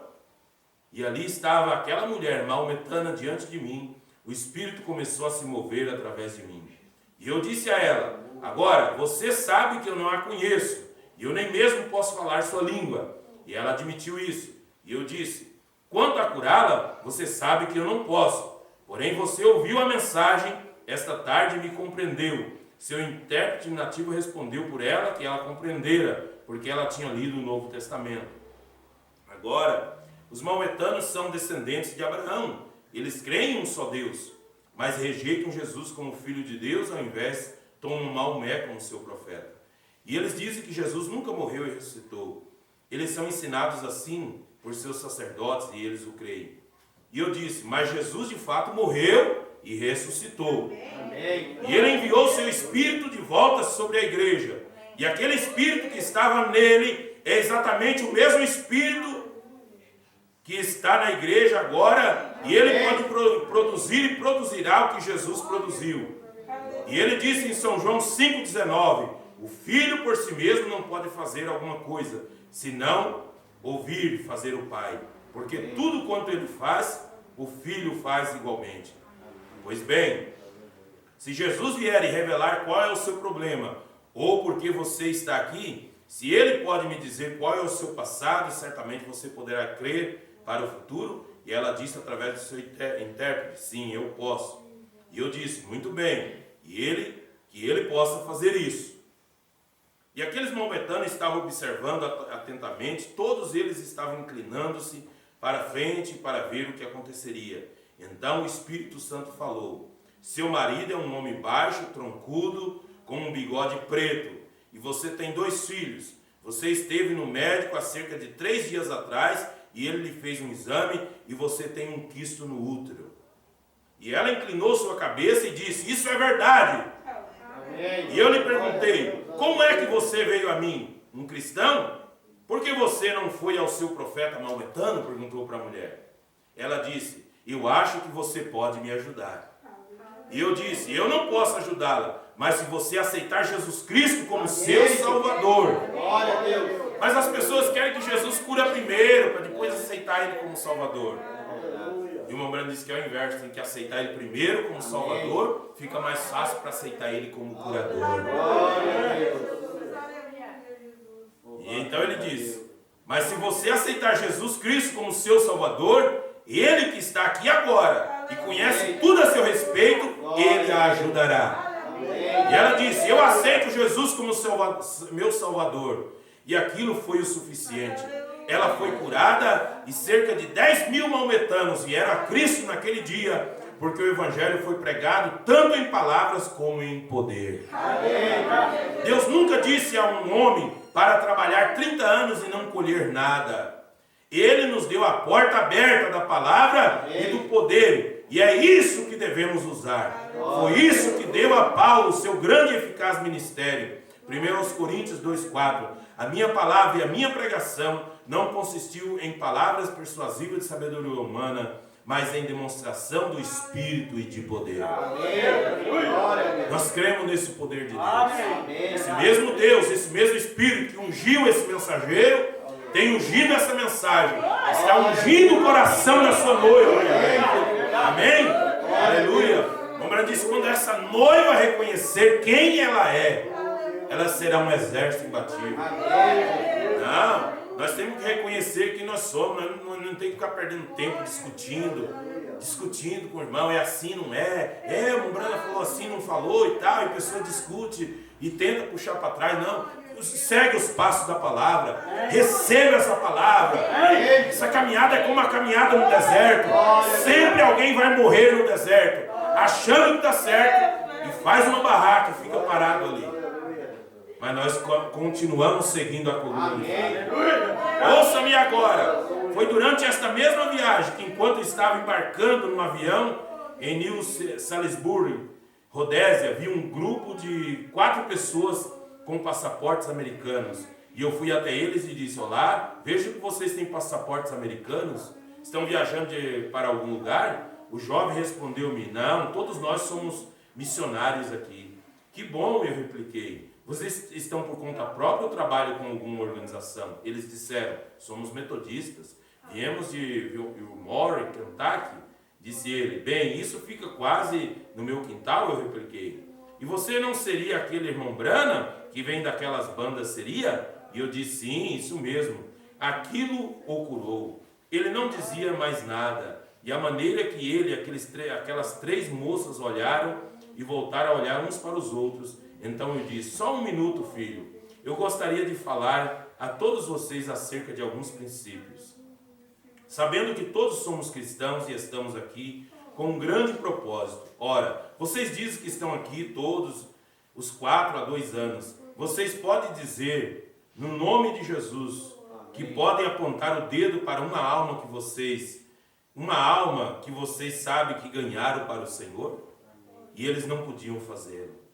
E ali estava aquela mulher maometana diante de mim. O Espírito começou a se mover através de mim. E eu disse a ela: agora, você sabe que eu não a conheço, e eu nem mesmo posso falar sua língua. E ela admitiu isso. E eu disse: quanto a curá-la, você sabe que eu não posso. Porém, você ouviu a mensagem esta tarde e me compreendeu. Seu intérprete nativo respondeu por ela que ela compreendera, porque ela tinha lido o Novo Testamento. Agora, os maometanos são descendentes de Abraão. Eles creem em um só Deus, mas rejeitam Jesus como Filho de Deus, ao invés tomam Maomé como seu profeta. E eles dizem que Jesus nunca morreu e ressuscitou. Eles são ensinados assim por seus sacerdotes e eles o creem. E eu disse: mas Jesus de fato morreu e ressuscitou. Amém. E ele enviou seu Espírito de volta sobre a igreja. E aquele Espírito que estava nele é exatamente o mesmo Espírito que está na igreja agora, e ele pode produzir e produzirá o que Jesus produziu. E ele disse em São João 5,19, o filho por si mesmo não pode fazer alguma coisa, senão ouvir fazer o Pai. Porque tudo quanto ele faz, o filho faz igualmente. Pois bem, se Jesus vier e revelar qual é o seu problema, ou porque você está aqui, se ele pode me dizer qual é o seu passado, certamente você poderá crer para o futuro. E ela disse através do seu intérprete, sim, eu posso. E eu disse, muito bem, que ele possa fazer isso. E aqueles maometanos estavam observando atentamente, todos eles estavam inclinando-se para frente para ver o que aconteceria. Então o Espírito Santo falou, seu marido é um homem baixo, troncudo, com um bigode preto, e você tem 2 filhos. Você esteve no médico há cerca de 3 dias atrás, e ele lhe fez um exame, e você tem um quisto no útero. E ela inclinou sua cabeça e disse, isso é verdade. Amém. E eu lhe perguntei, como é que você veio a mim? Um cristão? Por que você não foi ao seu profeta maometano? Perguntou para a mulher. Ela disse, eu acho que você pode me ajudar. E eu disse, eu não posso ajudá-la, mas se você aceitar Jesus Cristo como seu Salvador. Glória a Deus. Mas as pessoas querem que Jesus cura primeiro, para depois aceitar Ele como Salvador. E o Mombrano disse que é o inverso, tem que aceitar Ele primeiro como Salvador, fica mais fácil para aceitar Ele como curador. Glória a Deus. E então ele disse, mas se você aceitar Jesus Cristo como seu Salvador, Ele que está aqui agora e conhece tudo a seu respeito, Ele a ajudará. E ela disse, eu aceito Jesus como meu Salvador. E aquilo foi o suficiente. Ela foi curada e cerca de 10.000 maometanos vieram a Cristo naquele dia, porque o Evangelho foi pregado tanto em palavras como em poder. Deus nunca disse a um homem para trabalhar 30 anos e não colher nada. Ele nos deu a porta aberta da palavra e do poder. E é isso que devemos usar. Foi isso que deu a Paulo o seu grande e eficaz ministério. 1 Coríntios 2,4. A minha palavra e a minha pregação não consistiu em palavras persuasivas de sabedoria humana, mas em demonstração do Espírito e de poder. Nós cremos nesse poder de Deus. Esse mesmo Deus, esse mesmo Espírito que ungiu esse mensageiro, tem ungido essa mensagem, está ungindo o coração da sua noiva. Amém? Aleluia. O Mombrano disse, quando essa noiva reconhecer quem ela é, ela será um exército imbatível. Não, nós temos que reconhecer quem nós somos. Nós não temos que ficar perdendo tempo discutindo com o irmão. É assim, não é? O Mombrano falou assim, não falou e tal. E a pessoa discute e tenta puxar para trás. Não, segue os passos da palavra. Receba essa palavra. Essa caminhada é como a caminhada no deserto. Sempre alguém vai morrer no deserto, achando que está certo, e faz uma barraca e fica parado ali. Mas nós continuamos seguindo a coluna. Ouça-me agora. Foi durante esta mesma viagem que, enquanto estava embarcando num avião em New Salisbury, Rodésia, vi um grupo de 4 pessoas com passaportes americanos. E eu fui até eles e disse, olá, vejo que vocês têm passaportes americanos. Estão viajando para algum lugar? O jovem respondeu-me, não, todos nós somos missionários aqui. Que bom, eu repliquei. Vocês estão por conta própria ou trabalham com alguma organização? Eles disseram, somos metodistas. Viemos de Wilmore, Kentucky. Disse ele, bem, isso fica quase no meu quintal, eu repliquei. E você não seria aquele irmão Branham que vem daquelas bandas, seria? E eu disse, sim, isso mesmo. Aquilo o curou. Ele não dizia mais nada. E a maneira que ele e aquelas 3 moças olharam e voltaram a olhar uns para os outros. Então eu disse, só um minuto, filho. Eu gostaria de falar a todos vocês acerca de alguns princípios. Sabendo que todos somos cristãos e estamos aqui com um grande propósito. Ora, vocês dizem que estão aqui todos os 4 a 2 anos. Vocês podem dizer, no nome de Jesus, que podem apontar o dedo para uma alma que vocês sabem que ganharam para o Senhor? E eles não podiam fazê-lo.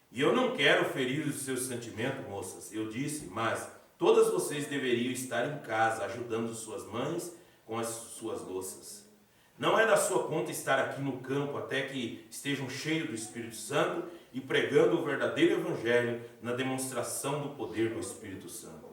E eu não quero ferir os seus sentimentos, moças. Eu disse, mas todas vocês deveriam estar em casa, ajudando suas mães, com as suas louças. Não é da sua conta estar aqui no campo até que estejam cheios do Espírito Santo e pregando o verdadeiro Evangelho na demonstração do poder do Espírito Santo.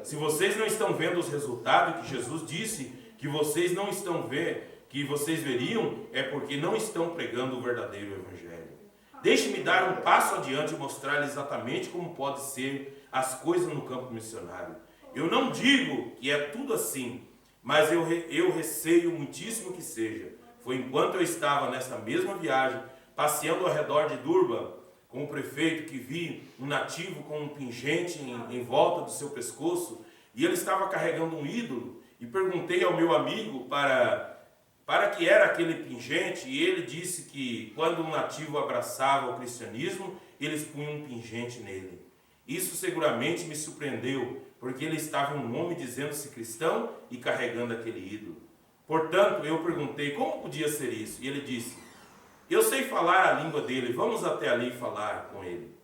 Se vocês não estão vendo os resultados que Jesus disse que vocês não estão vendo, que vocês veriam, é porque não estão pregando o verdadeiro Evangelho. Deixe-me dar um passo adiante e mostrar-lhe exatamente como pode ser as coisas no campo missionário. Eu não digo que é tudo assim, mas eu receio muitíssimo que seja. Foi enquanto eu estava nessa mesma viagem, passeando ao redor de Durban, com o prefeito, que vi um nativo com um pingente em volta do seu pescoço, e ele estava carregando um ídolo, e perguntei ao meu amigo para que era aquele pingente, e ele disse que quando um nativo abraçava o cristianismo, eles punham um pingente nele. Isso seguramente me surpreendeu, porque ele estava um homem dizendo-se cristão e carregando aquele ídolo. Portanto, eu perguntei como podia ser isso, e ele disse: eu sei falar a língua dele, vamos até ali falar com ele.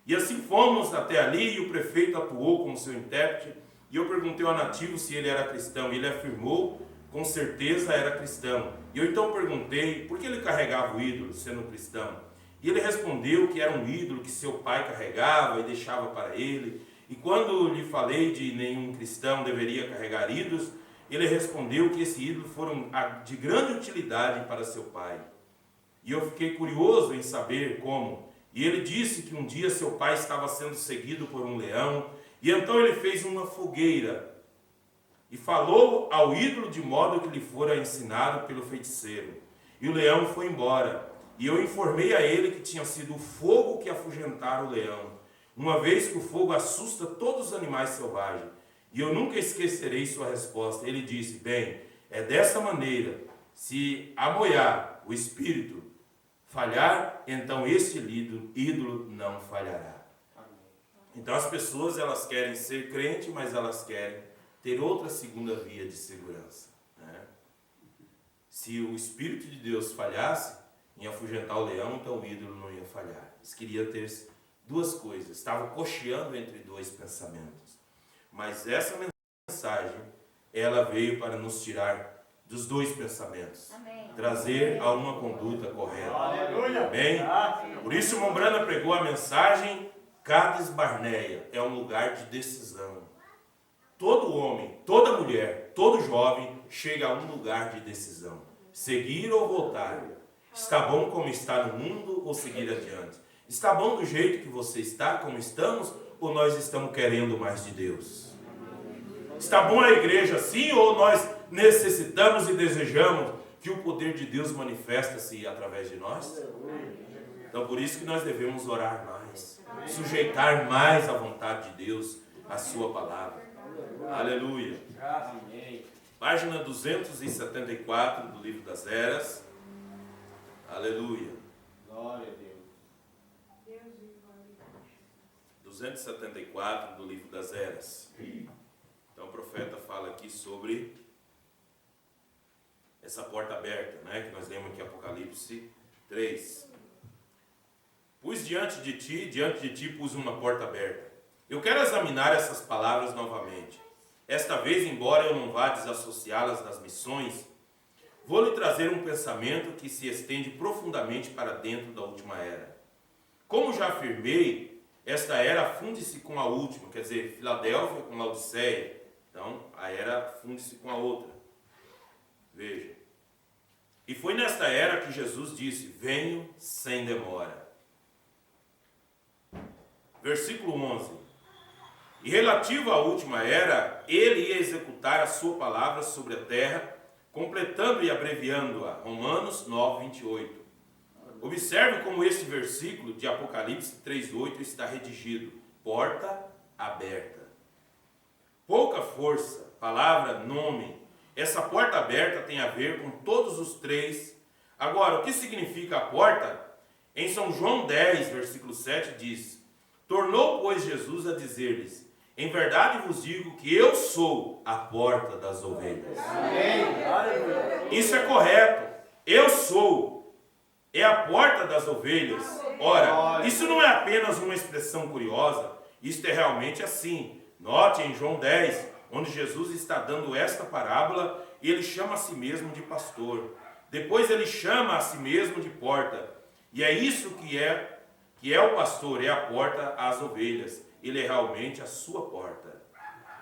E assim fomos até ali, e o prefeito atuou como seu intérprete, e eu perguntei ao nativo se ele era cristão, e ele afirmou, com certeza era cristão. E eu então perguntei por que ele carregava o ídolo, sendo cristão. E ele respondeu que era um ídolo que seu pai carregava e deixava para ele. E quando lhe falei de nenhum cristão deveria carregar ídolos, ele respondeu que esse ídolo foram de grande utilidade para seu pai. E eu fiquei curioso em saber como. E ele disse que um dia seu pai estava sendo seguido por um leão, e então ele fez uma fogueira e falou ao ídolo de modo que lhe fora ensinado pelo feiticeiro. E o leão foi embora. E eu informei a ele que tinha sido o fogo que afugentara o leão, uma vez que o fogo assusta todos os animais selvagens. E eu nunca esquecerei sua resposta. Ele disse: bem, é dessa maneira, se amoiar o espírito falhar, então este ídolo não falhará. Então as pessoas, elas querem ser crente, mas elas querem ter outra segunda via de segurança, né? Se o Espírito de Deus falhasse em afugentar o leão, então o ídolo não ia falhar. Eles queriam ter duas coisas, estavam cocheando entre dois pensamentos. Mas essa mensagem, ela veio para nos tirar dos dois pensamentos. Amém. Trazer a uma conduta correta. Aleluia. Amém? Por isso Mombrana pregou a mensagem: Cades Barneia é um lugar de decisão. Todo homem, toda mulher, todo jovem chega a um lugar de decisão. Seguir ou voltar. Está bom como está no mundo ou seguir adiante? Está bom do jeito que você está, como estamos, ou nós estamos querendo mais de Deus? Está bom a igreja assim, ou nós necessitamos e desejamos que o poder de Deus manifesta-se através de nós? Então por isso que nós devemos orar mais, sujeitar mais a vontade de Deus, a sua palavra. Aleluia. Página 274 do livro das Eras. Aleluia. Glória a Deus. 274 do livro das Eras. Então o profeta fala aqui sobre essa porta aberta, né, que nós lemos aqui em Apocalipse 3. Pus diante de ti pus uma porta aberta. Eu quero examinar essas palavras novamente. Esta vez, embora eu não vá desassociá-las das missões, vou lhe trazer um pensamento que se estende profundamente para dentro da última era. Como já afirmei, esta era funde-se com a última, quer dizer, Filadélfia com Laodiceia. Então, a era funde-se com a outra. Veja. E foi nesta era que Jesus disse: venho sem demora. Versículo 11. E relativo à última era, ele ia executar a sua palavra sobre a terra, completando e abreviando-a. Romanos 9, 28. Observe como este versículo de Apocalipse 3,8 está redigido: porta aberta. Pouca força, palavra, nome. Essa porta aberta tem a ver com todos os três. Agora, o que significa a porta? Em São João 10, versículo 7 diz: tornou, pois, Jesus a dizer-lhes: em verdade vos digo que eu sou a porta das ovelhas. Amém. Isso é correto. Eu sou. É a porta das ovelhas. Ora, isso não é apenas uma expressão curiosa. Isto é realmente assim. Note em João 10, onde Jesus está dando esta parábola, e ele chama a si mesmo de pastor. Depois ele chama a si mesmo de porta. E é isso que é o pastor, é a porta às ovelhas. Ele é realmente a sua porta.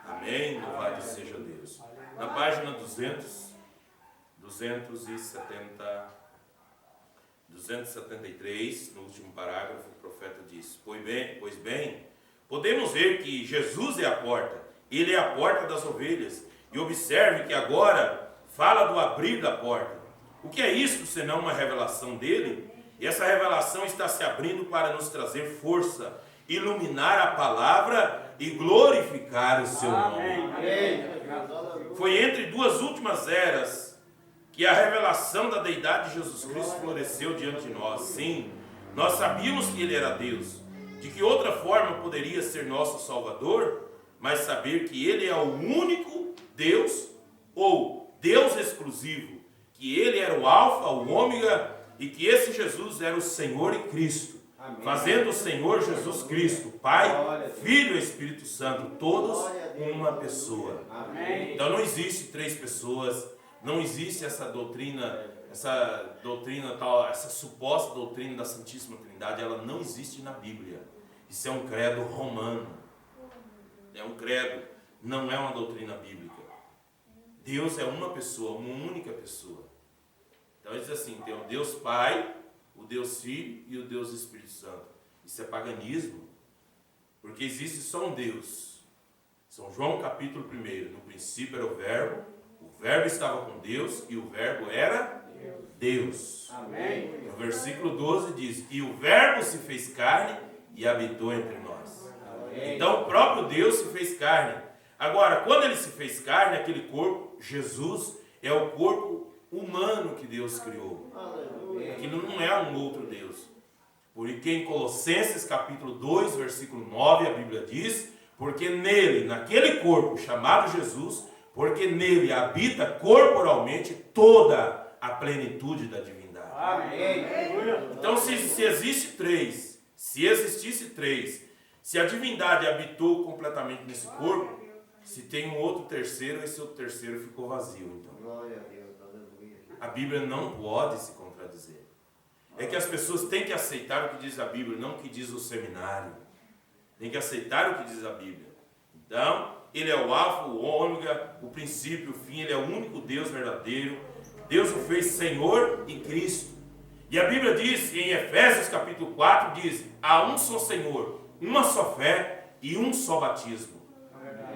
Amém? Louvado seja Deus. Na página 273, no último parágrafo, o profeta diz: Pois bem, podemos ver que Jesus é a porta. Ele é a porta das ovelhas. E observe que agora fala do abrir da porta. O que é isso senão uma revelação dele? E essa revelação está se abrindo para nos trazer força, iluminar a palavra e glorificar o seu nome. Foi entre duas últimas eras que a revelação da deidade de Jesus Cristo floresceu diante de nós. Sim, nós sabíamos que Ele era Deus. De que outra forma poderia ser nosso Salvador? Mas saber que Ele é o único Deus, ou Deus exclusivo, que Ele era o Alfa, o Ômega, e que esse Jesus era o Senhor e Cristo. Amém. Fazendo o Senhor Jesus Cristo, Pai, Filho e Espírito Santo, todos uma pessoa. Amém. Então não existe três pessoas, não existe essa doutrina tal, essa suposta doutrina da Santíssima Trindade, ela não existe na Bíblia. Isso é um credo romano. É um credo, não é uma doutrina bíblica. Deus é uma pessoa, uma única pessoa. Então ele diz assim, tem o Deus Pai, o Deus Filho e o Deus Espírito Santo. Isso é paganismo, porque existe só um Deus. São João capítulo 1, no princípio era o Verbo estava com Deus e o Verbo era Deus. Amém. No versículo 12 diz, e o Verbo se fez carne e habitou entre nós. Amém. Então o próprio Deus se fez carne. Agora, quando ele se fez carne, aquele corpo, Jesus, é o corpo humano que Deus criou. Aquilo não é um outro Deus. Porque em Colossenses capítulo 2, versículo 9, a Bíblia diz, porque nele, naquele corpo chamado Jesus, porque nele habita corporalmente toda a plenitude da divindade. Amém. Então se existisse três, se a divindade habitou completamente nesse corpo, se tem um outro terceiro, esse outro terceiro ficou vazio. Então, a Bíblia não pode se contradizer. É que as pessoas têm que aceitar o que diz a Bíblia, não o que diz o seminário. Tem que aceitar o que diz a Bíblia. Então, Ele é o Alfa, o Ômega, o princípio, o fim. Ele é o único Deus verdadeiro. Deus o fez Senhor e Cristo. E a Bíblia diz, em Efésios capítulo 4, diz, há um só Senhor, uma só fé e um só batismo.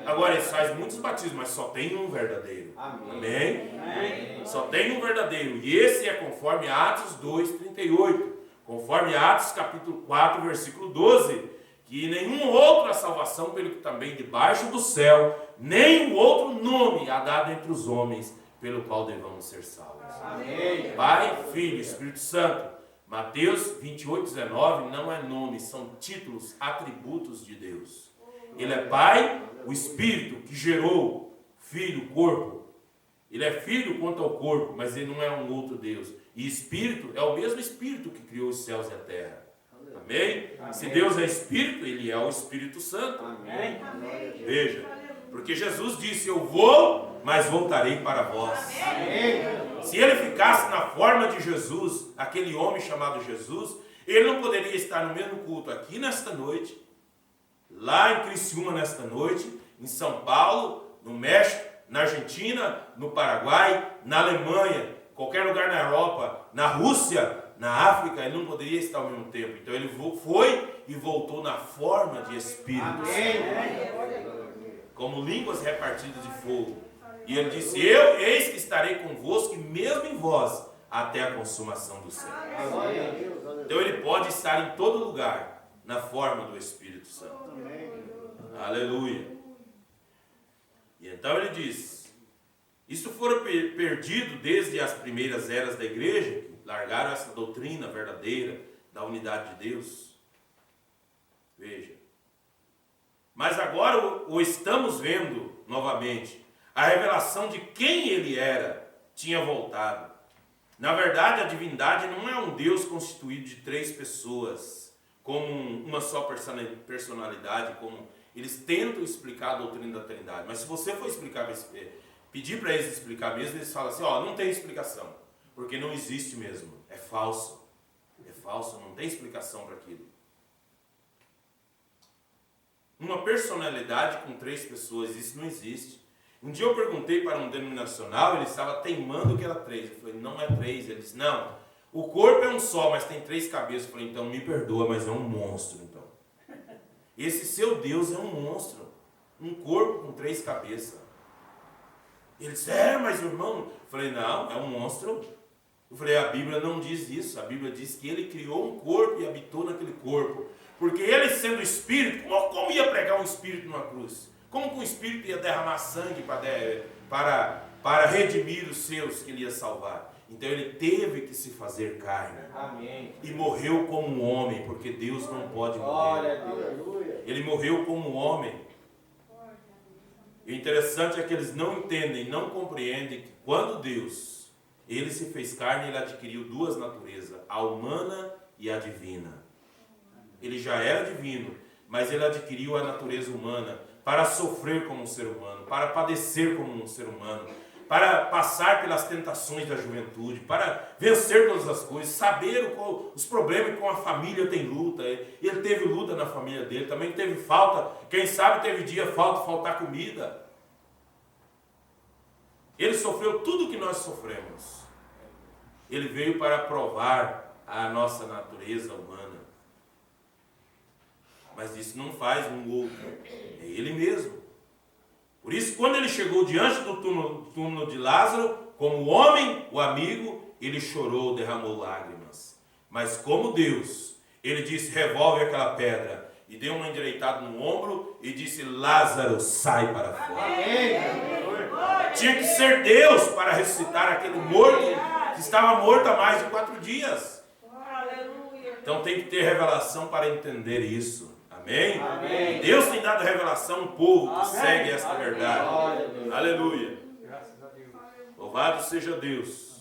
Agora, ele faz muitos batismos, mas só tem um verdadeiro. Amém? Amém? Só tem um verdadeiro. E esse é conforme Atos 2:38. Conforme Atos capítulo 4, versículo 12. Que nenhum outro a salvação, pelo que também debaixo do céu, nem outro nome há dado entre os homens, pelo qual devamos ser salvos. Amém. Pai, Filho, Espírito Santo. Mateus 28:19 não é nome, são títulos, atributos de Deus. Ele é Pai, o Espírito que gerou Filho, corpo. Ele é Filho quanto ao corpo, mas ele não é um outro Deus. E Espírito é o mesmo Espírito que criou os céus e a terra. Amém? Amém. Se Deus é Espírito, Ele é o Espírito Santo. Amém. Veja, porque Jesus disse, eu vou, mas voltarei para vós. Amém. Se Ele ficasse na forma de Jesus, aquele homem chamado Jesus, Ele não poderia estar no mesmo culto aqui nesta noite, lá em Criciúma nesta noite, em São Paulo, no México, na Argentina, no Paraguai, na Alemanha, qualquer lugar na Europa, na Rússia, na África. Ele não poderia estar ao mesmo tempo. Então ele foi e voltou na forma de Espírito Santo, como línguas repartidas de fogo. E ele disse, eis que estarei convosco, e mesmo em vós, até a consumação do céu. Então ele pode estar em todo lugar, na forma do Espírito Santo. Aleluia. E então ele diz, isso foi perdido desde as primeiras eras da igreja, que largaram essa doutrina verdadeira da unidade de Deus. Veja. Mas agora o estamos vendo novamente. A revelação de quem ele era tinha voltado. Na verdade, a divindade não é um Deus constituído de três pessoas, como uma só personalidade, como eles tentam explicar a doutrina da Trindade. Mas se você for explicar pedir para eles explicar mesmo, eles falam assim, ó, não tem explicação, porque não existe mesmo, é falso, não tem explicação para aquilo. Uma personalidade com 3 pessoas, isso não existe. Um dia eu perguntei para um denominacional, ele estava teimando que era 3, eu falei, não é 3, ele disse, não, o corpo é um só, mas tem 3 cabeças, eu falei, então me perdoa, mas é um monstro, então. Esse seu Deus é um monstro, um corpo com 3 cabeças. Ele disse, mas irmão, eu falei, não, é um monstro. Eu falei, a Bíblia não diz isso, a Bíblia diz que ele criou um corpo e habitou naquele corpo. Porque ele sendo espírito, como ia pregar um espírito numa cruz? Como que um espírito ia derramar sangue para redimir os seus que ele ia salvar? Então ele teve que se fazer carne. Amém. E morreu como um homem, porque Deus não pode morrer. Ele morreu como um homem. E o interessante é que eles não entendem, não compreendem que quando Deus, ele se fez carne, ele adquiriu 2 naturezas, a humana e a divina. Ele já era divino, mas ele adquiriu a natureza humana para sofrer como um ser humano, para padecer como um ser humano, para passar pelas tentações da juventude, para vencer todas as coisas, saber os problemas que com a família tem luta. Ele teve luta na família dele, também teve falta, quem sabe teve dia faltar comida. Ele sofreu tudo o que nós sofremos. Ele veio para provar a nossa natureza humana. Mas isso não faz um outro, é ele mesmo. Por isso, quando ele chegou diante do túmulo de Lázaro, como homem, o amigo, ele chorou, derramou lágrimas. Mas como Deus, ele disse, revolve aquela pedra. E deu uma endireitada no ombro e disse, Lázaro, sai para fora. Amém. Tinha que ser Deus para ressuscitar aquele morto que estava morto há mais de 4 dias. Então tem que ter revelação para entender isso. Amém? Amém. Deus tem dado revelação ao povo que segue esta verdade. Aleluia. Aleluia. Graças a Deus. Louvado seja Deus.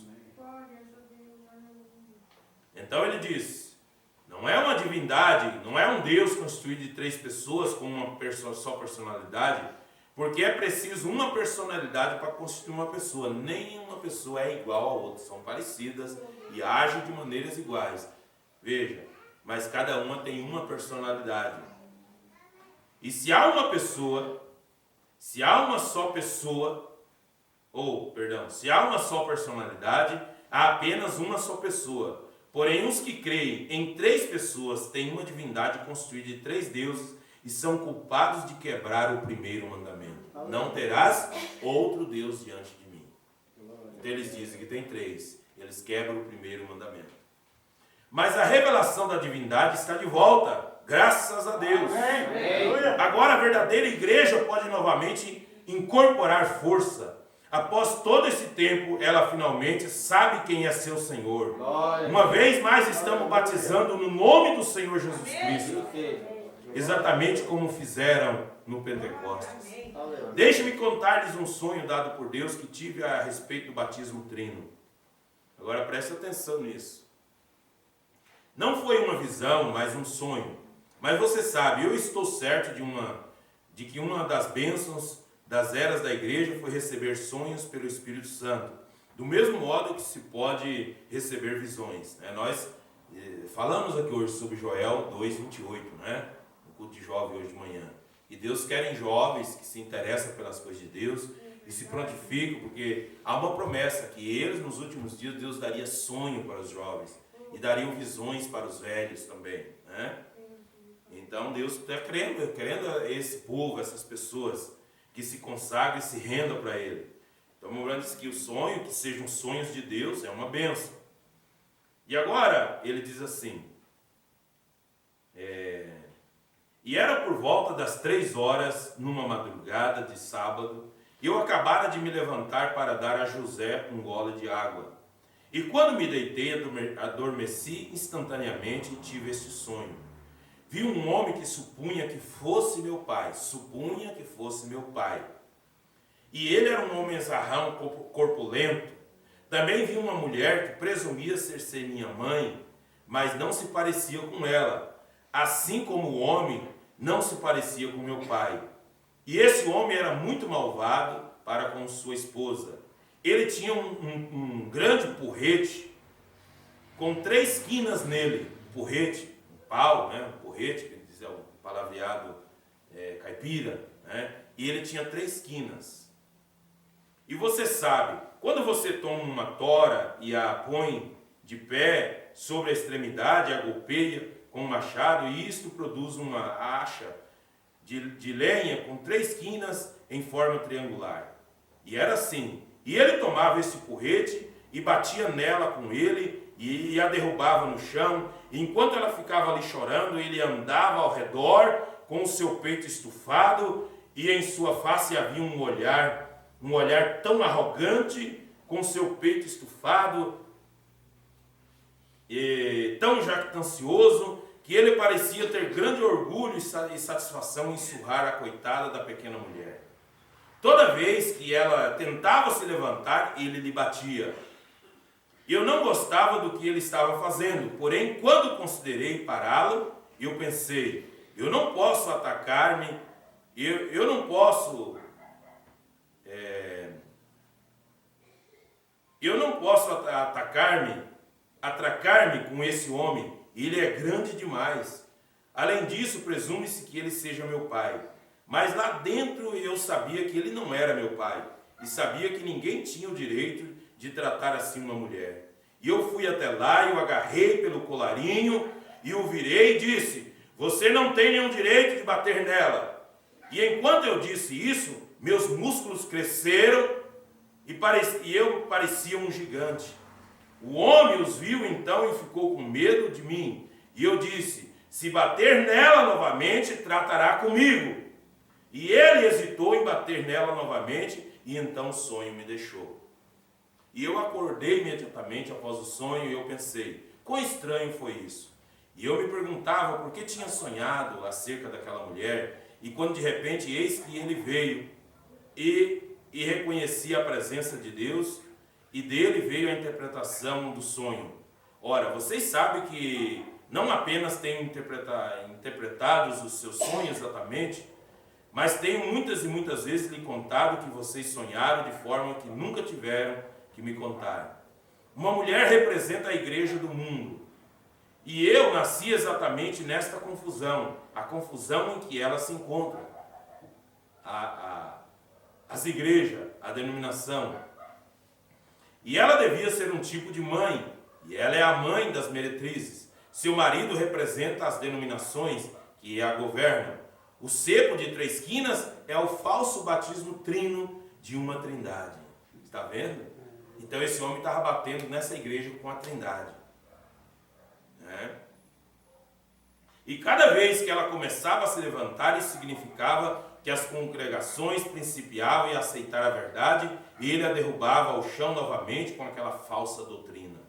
Então ele diz, não é uma divindade, não é um Deus constituído de 3 pessoas com uma só personalidade, porque é preciso uma personalidade para constituir uma pessoa. Nenhuma pessoa é igual a outra, são parecidas e agem de maneiras iguais. Veja, mas cada uma tem uma personalidade. E se há uma só personalidade, há apenas uma só pessoa. Porém, os que creem em 3 pessoas têm uma divindade constituída de 3 deuses e são culpados de quebrar o primeiro mandamento. Não terás outro Deus diante de mim. Então eles dizem que tem 3. Eles quebram o primeiro mandamento. Mas a revelação da divindade está de volta. Graças a Deus. Amém. Agora a verdadeira igreja pode novamente incorporar força. Após todo esse tempo, ela finalmente sabe quem é seu Senhor. Uma vez mais estamos batizando no nome do Senhor Jesus Cristo. Exatamente como fizeram no Pentecostes. Deixe-me contar-lhes um sonho dado por Deus que tive a respeito do batismo trino. Agora preste atenção nisso. Não foi uma visão, mas um sonho. Mas você sabe, eu estou certo de que uma das bênçãos das eras da igreja foi receber sonhos pelo Espírito Santo. Do mesmo modo que se pode receber visões. Nós falamos aqui hoje sobre Joel 2:28, no culto de jovem hoje de manhã. E Deus quer jovens que se interessam pelas coisas de Deus e se prontificam, porque há uma promessa que eles nos últimos dias Deus daria sonho para os jovens e dariam visões para os velhos também, Então Deus está querendo esse povo, essas pessoas que se consagram e se rendam para Ele. Então lembrando que o sonho, que sejam sonhos de Deus, é uma bênção. E agora ele diz assim, e era por volta das 3 horas, numa madrugada de sábado, eu acabara de me levantar para dar a José um gole de água. E quando me deitei, adormeci instantaneamente e tive este sonho. Vi um homem que supunha que fosse meu pai. E ele era um homem zarrão, corpulento. Também vi uma mulher que presumia ser minha mãe, mas não se parecia com ela. Assim como o homem não se parecia com meu pai. E esse homem era muito malvado para com sua esposa. Ele tinha um grande porrete com 3 quinas nele. Porrete, um pau, né? Um porrete, que diz, é o palavreado caipira, né? E ele tinha 3 quinas. E você sabe, quando você toma uma tora e a põe de pé sobre a extremidade, a golpeia com um machado, e isto produz uma acha de lenha com 3 quinas em forma triangular. E era assim. E ele tomava esse porrete e batia nela com ele e a derrubava no chão. E enquanto ela ficava ali chorando, ele andava ao redor com o seu peito estufado, e em sua face havia um olhar tão arrogante, com seu peito estufado, e tão jactancioso, que ele parecia ter grande orgulho e satisfação em surrar a coitada da pequena mulher. Toda vez que ela tentava se levantar, ele lhe batia. Eu não gostava do que ele estava fazendo, porém, quando considerei pará-lo, eu pensei, eu não posso atacar-me, eu não posso atracar-me com esse homem, ele é grande demais. Além disso, presume-se que ele seja meu pai. Mas lá dentro eu sabia que ele não era meu pai, e sabia que ninguém tinha o direito de tratar assim uma mulher. E eu fui até lá e o agarrei pelo colarinho, e o virei e disse, você não tem nenhum direito de bater nela. E enquanto eu disse isso, meus músculos cresceram e eu parecia um gigante. O homem os viu então e ficou com medo de mim. E eu disse, se bater nela novamente, tratará comigo. E ele hesitou em bater nela novamente, e então o sonho me deixou. E eu acordei imediatamente após o sonho, e eu pensei, quão estranho foi isso? E eu me perguntava por que tinha sonhado acerca daquela mulher, e quando de repente eis que ele veio, e reconheci a presença de Deus, e dele veio a interpretação do sonho. Ora, vocês sabem que não apenas tenho interpretados os seus sonhos exatamente, mas tenho muitas e muitas vezes lhe contado que vocês sonharam de forma que nunca tiveram que me contar. Uma mulher representa a igreja do mundo. E eu nasci exatamente nesta confusão, a confusão em que ela se encontra. As igrejas, a denominação. E ela devia ser um tipo de mãe, e ela é a mãe das meretrizes. Seu marido representa as denominações que a governam. O cepo de 3 quinas é o falso batismo trino de uma trindade. Está vendo? Então esse homem estava batendo nessa igreja com a trindade. Né? E cada vez que ela começava a se levantar, isso significava que as congregações principiavam a aceitar a verdade, e ele a derrubava ao chão novamente com aquela falsa doutrina.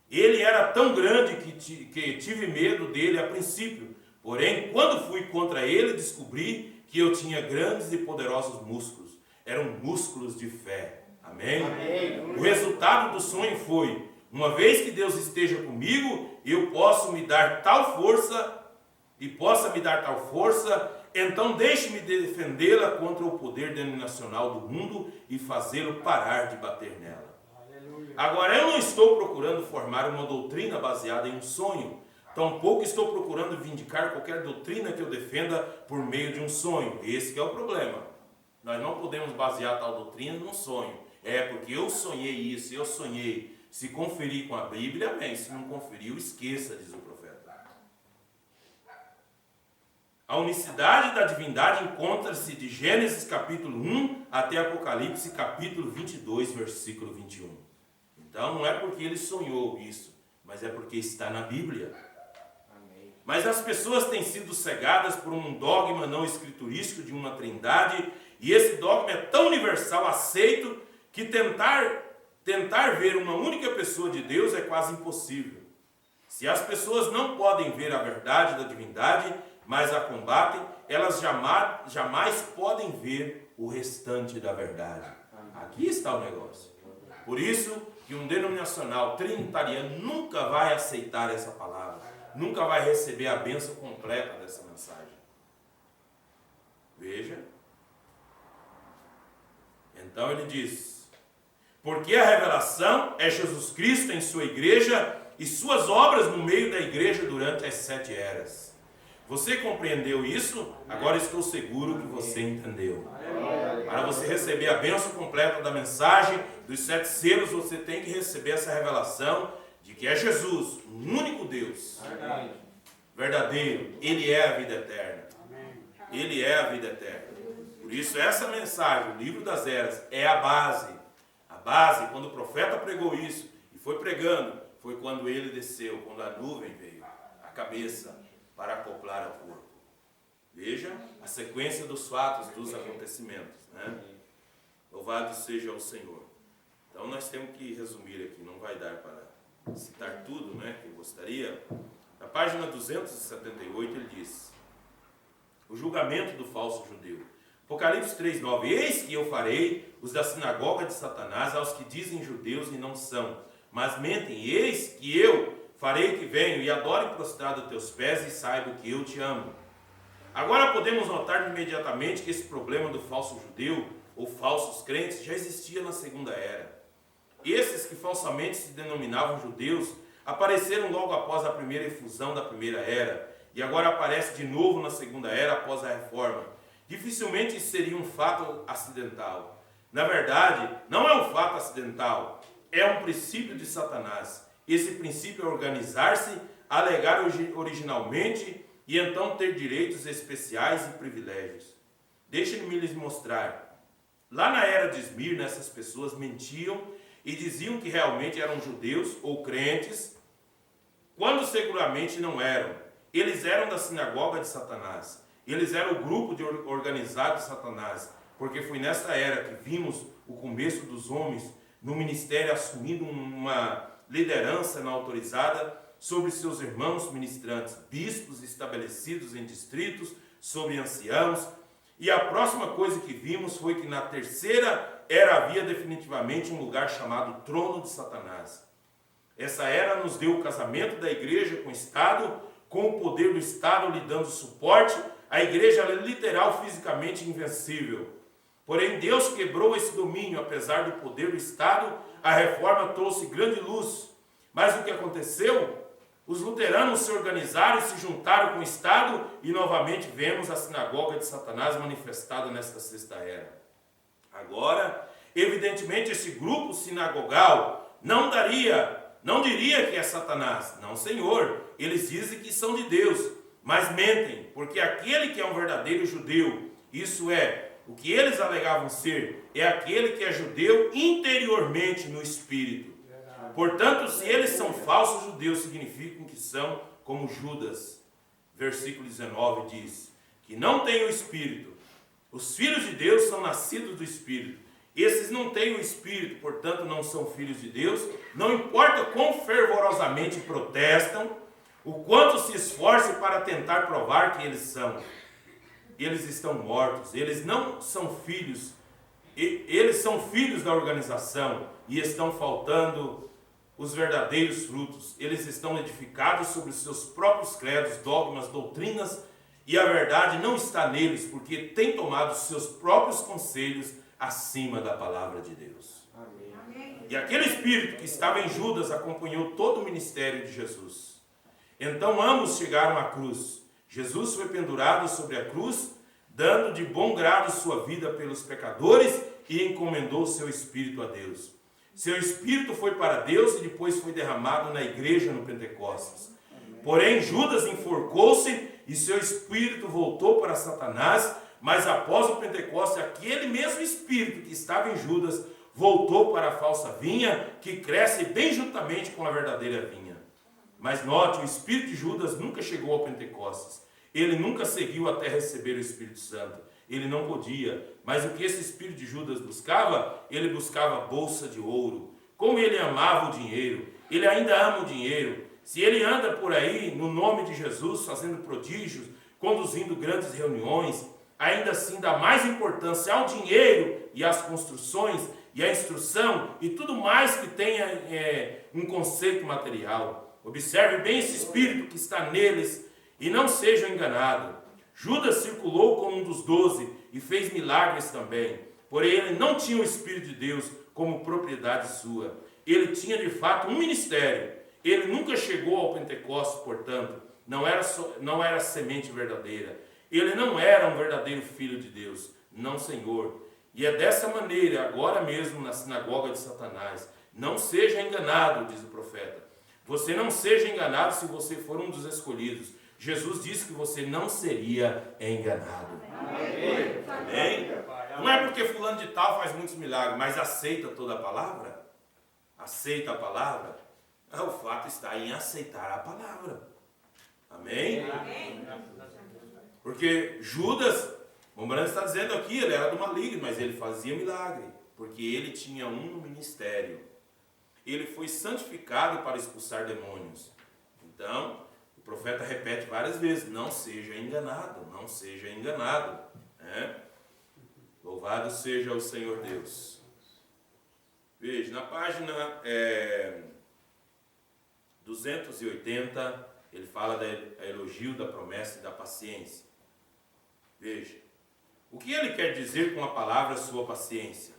Ele era tão grande que tive medo dele a princípio. Porém, quando fui contra ele, descobri que eu tinha grandes e poderosos músculos. Eram músculos de fé. Amém? Amém. O resultado do sonho foi, uma vez que Deus esteja comigo, eu posso me dar tal força, então deixe-me defendê-la contra o poder denominacional do mundo e fazê-lo parar de bater nela. Aleluia. Agora, eu não estou procurando formar uma doutrina baseada em um sonho. Tampouco estou procurando vindicar qualquer doutrina que eu defenda por meio de um sonho. Esse que é o problema. Nós não podemos basear tal doutrina num sonho. Porque eu sonhei isso, eu sonhei. Se conferir com a Bíblia, amém. Se não conferiu, esqueça, diz o profeta. A unicidade da divindade encontra-se de Gênesis capítulo 1 até Apocalipse capítulo 22, versículo 21. Então não é porque ele sonhou isso, mas é porque está na Bíblia. Mas as pessoas têm sido cegadas por um dogma não escriturístico de uma trindade, e esse dogma é tão universal, aceito, que tentar ver uma única pessoa de Deus é quase impossível. Se as pessoas não podem ver a verdade da divindade, mas a combatem, elas jamais podem ver o restante da verdade. Aqui está o negócio. Por isso que um denominacional trinitariano nunca vai aceitar essa palavra. Nunca vai receber a bênção completa dessa mensagem. Veja. Então ele diz: porque a revelação é Jesus Cristo em sua igreja e suas obras no meio da igreja durante as 7 eras. Você compreendeu isso? Agora estou seguro que você entendeu. Para você receber a bênção completa da mensagem dos 7 selos, você tem que receber essa revelação de que é Jesus, o único Deus verdadeiro. Ele é a vida eterna. Ele é a vida eterna. Por isso essa mensagem, o livro das eras, é a base. A base, quando o profeta pregou isso e foi pregando, foi quando ele desceu, quando a nuvem veio, a cabeça, para acoplar ao corpo. Veja a sequência dos fatos, dos acontecimentos, né? Louvado seja o Senhor. Então nós temos que resumir aqui, não vai dar para citar tudo, né, que eu gostaria. Na página 278 ele diz: o julgamento do falso judeu. Apocalipse 3:9: eis que eu farei os da sinagoga de Satanás aos que dizem judeus e não são, mas mentem. Eis que eu farei que venham e adorem prostrado a teus pés e saibam que eu te amo. Agora podemos notar imediatamente que esse problema do falso judeu ou falsos crentes já existia na segunda era. Esses que falsamente se denominavam judeus apareceram logo após a primeira efusão da primeira era e agora aparece de novo na segunda era após a reforma. Dificilmente isso seria um fato acidental. Na verdade, não é um fato acidental, é um princípio de Satanás. Esse princípio é organizar-se, alegar originalmente e então ter direitos especiais e privilégios. Deixem-me lhes mostrar. Lá na era de Esmirna, essas pessoas mentiam e diziam que realmente eram judeus ou crentes, quando seguramente não eram. Eles eram da sinagoga de Satanás. Eles eram o grupo organizado de Satanás, porque foi nessa era que vimos o começo dos homens no ministério assumindo uma liderança não autorizada sobre seus irmãos ministrantes, bispos estabelecidos em distritos, sobre anciãos. E a próxima coisa que vimos foi que na terceira era havia definitivamente um lugar chamado trono de Satanás. Essa era nos deu o casamento da igreja com o Estado, com o poder do Estado lhe dando suporte. A igreja é literal, fisicamente invencível. Porém, Deus quebrou esse domínio, apesar do poder do Estado. A reforma trouxe grande luz. Mas o que aconteceu? Os luteranos se organizaram e se juntaram com o Estado e novamente vemos a sinagoga de Satanás manifestada nesta sexta era. Agora, evidentemente, esse grupo sinagogal não diria que é Satanás. Não, Senhor. Eles dizem que são de Deus, mas mentem, porque aquele que é um verdadeiro judeu, isso é, o que eles alegavam ser, é aquele que é judeu interiormente no espírito. Portanto, se eles são falsos judeus, significam que são como Judas. Versículo 19 diz que não têm o espírito. Os filhos de Deus são nascidos do espírito. Esses não têm o espírito, portanto não são filhos de Deus. Não importa quão fervorosamente protestam, o quanto se esforcem para tentar provar que eles são. Eles estão mortos, eles não são filhos, eles são filhos da organização e estão faltando os verdadeiros frutos. Eles estão edificados sobre os seus próprios credos, dogmas, doutrinas, e a verdade não está neles, porque têm tomado os seus próprios conselhos acima da palavra de Deus. Amém. E aquele espírito que estava em Judas acompanhou todo o ministério de Jesus. Então ambos chegaram à cruz. Jesus foi pendurado sobre a cruz, dando de bom grado sua vida pelos pecadores e encomendou seu espírito a Deus. Seu espírito foi para Deus e depois foi derramado na igreja no Pentecostes. Porém, Judas enforcou-se e seu espírito voltou para Satanás, mas após o Pentecostes, aquele mesmo espírito que estava em Judas voltou para a falsa vinha, que cresce bem juntamente com a verdadeira vinha. Mas note, o espírito de Judas nunca chegou ao Pentecostes. Ele nunca seguiu até receber o Espírito Santo. Ele não podia. Mas o que esse espírito de Judas buscava? Ele buscava bolsa de ouro. Como ele amava o dinheiro. Ele ainda ama o dinheiro. Se ele anda por aí, no nome de Jesus, fazendo prodígios, conduzindo grandes reuniões, ainda assim dá mais importância ao dinheiro e às construções e à instrução e tudo mais que tenha um conceito material. Observe bem esse espírito que está neles e não sejam enganados. Judas circulou como um dos 12 e fez milagres também. porém ele não tinha o Espírito de Deus como propriedade sua. Ele tinha de fato um ministério. Ele nunca chegou ao Pentecostes, portanto, não era semente verdadeira. Ele não era um verdadeiro filho de Deus, não, Senhor. E é dessa maneira, agora mesmo na sinagoga de Satanás. Não seja enganado, diz o profeta. Você não seja enganado se você for um dos escolhidos. Jesus disse que você não seria enganado. Amém? Amém? Não é porque fulano de tal faz muitos milagres, mas aceita toda a palavra? Aceita a palavra? O fato está em aceitar a palavra. Amém? Amém. Porque Judas, o Brando está dizendo aqui, ele era do maligno, mas ele fazia milagre, porque ele tinha um ministério. Ele foi santificado para expulsar demônios. Então, o profeta repete várias vezes, não seja enganado, não seja enganado. Louvado seja o Senhor Deus. Veja, na página 280, ele fala do elogio da promessa e da paciência. Veja, o que ele quer dizer com a palavra sua paciência?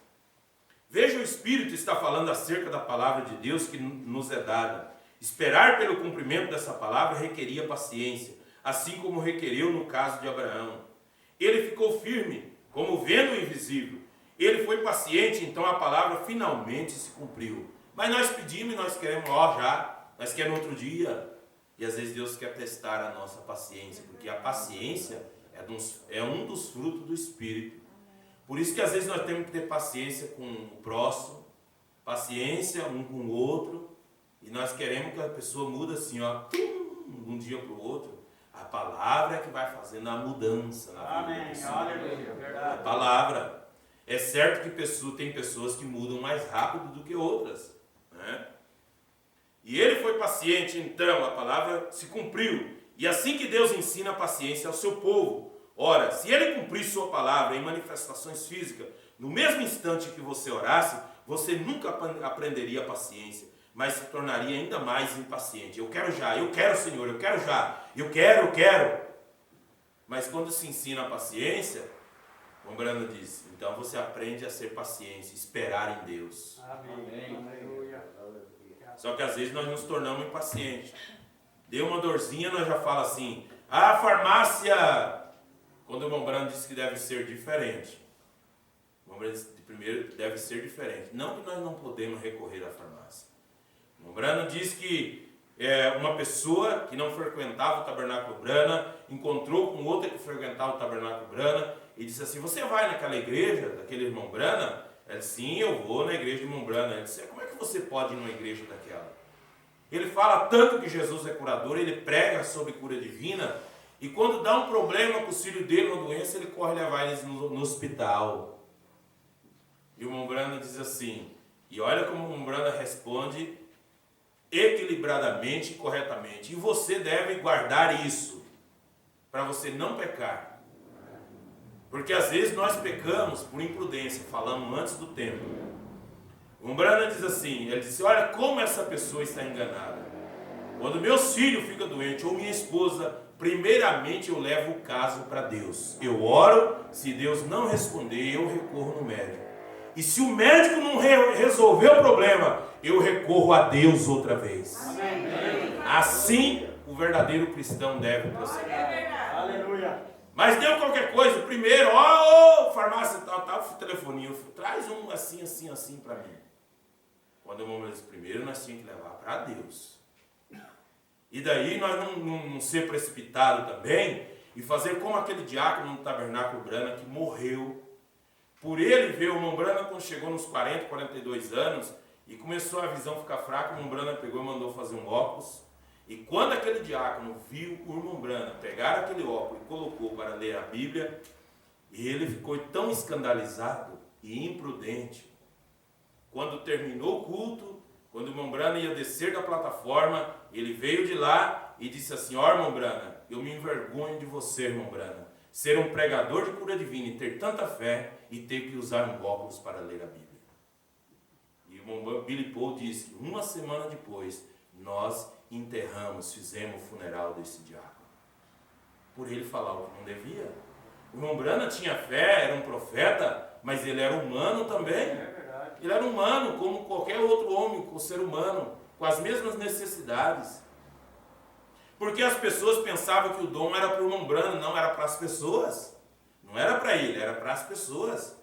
Veja, o Espírito está falando acerca da palavra de Deus que nos é dada. Esperar pelo cumprimento dessa palavra requeria paciência, assim como requereu no caso de Abraão. Ele ficou firme, como vendo o invisível. Ele foi paciente, então a palavra finalmente se cumpriu. Mas nós pedimos e nós queremos já, nós queremos outro dia. E às vezes Deus quer testar a nossa paciência, porque a paciência é um dos frutos do Espírito. Por isso que às vezes nós temos que ter paciência com o próximo, paciência um com o outro, e nós queremos que a pessoa mude assim, de um dia para o outro. A palavra é que vai fazendo a mudança na vida da pessoa. A palavra. É certo que tem pessoas que mudam mais rápido do que outras, né? E ele foi paciente, então a palavra se cumpriu. E assim que Deus ensina a paciência ao seu povo. Ora, se ele cumprir sua palavra em manifestações físicas, no mesmo instante que você orasse, você nunca aprenderia a paciência, mas se tornaria ainda mais impaciente. Eu quero já, eu quero, Senhor, eu quero já, eu quero. Mas quando se ensina a paciência, como Brando disse, então você aprende a ser paciente, esperar em Deus. Amém. Só que às vezes nós nos tornamos impacientes. Deu uma dorzinha, nós já fala assim, a farmácia... Quando o irmão Brando disse que deve ser diferente. O irmão Brando disse que primeiro deve ser diferente. Não que nós não podemos recorrer à farmácia. O irmão Brando disse que uma pessoa que não frequentava o tabernáculo Brana encontrou com outra que frequentava o tabernáculo Brana e disse assim, você vai naquela igreja daquele irmão Brana? Ela disse, sim, eu vou na igreja do irmão Brana. Ele disse, como é que você pode ir numa igreja daquela? Ele fala tanto que Jesus é curador, ele prega sobre cura divina, e quando dá um problema com o filho dele, uma doença, ele corre levar eles no hospital. E o irmão Brana diz assim, e olha como o irmão Brana responde equilibradamente e corretamente. E você deve guardar isso, para você não pecar. Porque às vezes nós pecamos por imprudência, falamos antes do tempo. O irmão Brana diz assim, ele disse, olha como essa pessoa está enganada. Quando meus filhos ficam doentes, ou minha esposa... Primeiramente eu levo o caso para Deus. Eu oro, se Deus não responder, eu recorro no médico. E se o médico não resolver o problema, eu recorro a Deus outra vez. Amém. Assim o verdadeiro cristão deve proceder. Aleluia. Mas deu qualquer coisa, primeiro, farmácia tal, telefoninho, traz um assim para mim. Quando eu vou dizer primeiro, nós tínhamos que levar para Deus. E daí nós não ser precipitado também e fazer como aquele diácono no tabernáculo Brana que morreu. Por ele ver o irmão Brana quando chegou nos 40, 42 anos e começou a visão ficar fraca, o irmão Brana pegou e mandou fazer um óculos. E quando aquele diácono viu o irmão Brana pegar aquele óculos e colocou para ler a Bíblia, ele ficou tão escandalizado e imprudente. Quando terminou o culto, quando o irmão Brana ia descer da plataforma, ele veio de lá e disse assim, irmão Brana, eu me envergonho de você, irmão Brana, ser um pregador de cura divina e ter tanta fé e ter que usar um óculos para ler a Bíblia. E o irmão Billy Paul disse que uma semana depois, nós fizemos o funeral desse diácono. Por ele falar o que não devia. O irmão Branham tinha fé, era um profeta, mas ele era humano também. Ele era humano, como qualquer outro homem, o ser humano, com as mesmas necessidades. Porque as pessoas pensavam que o dom era para o irmão Branham, não, era para as pessoas. Não era para ele, era para as pessoas.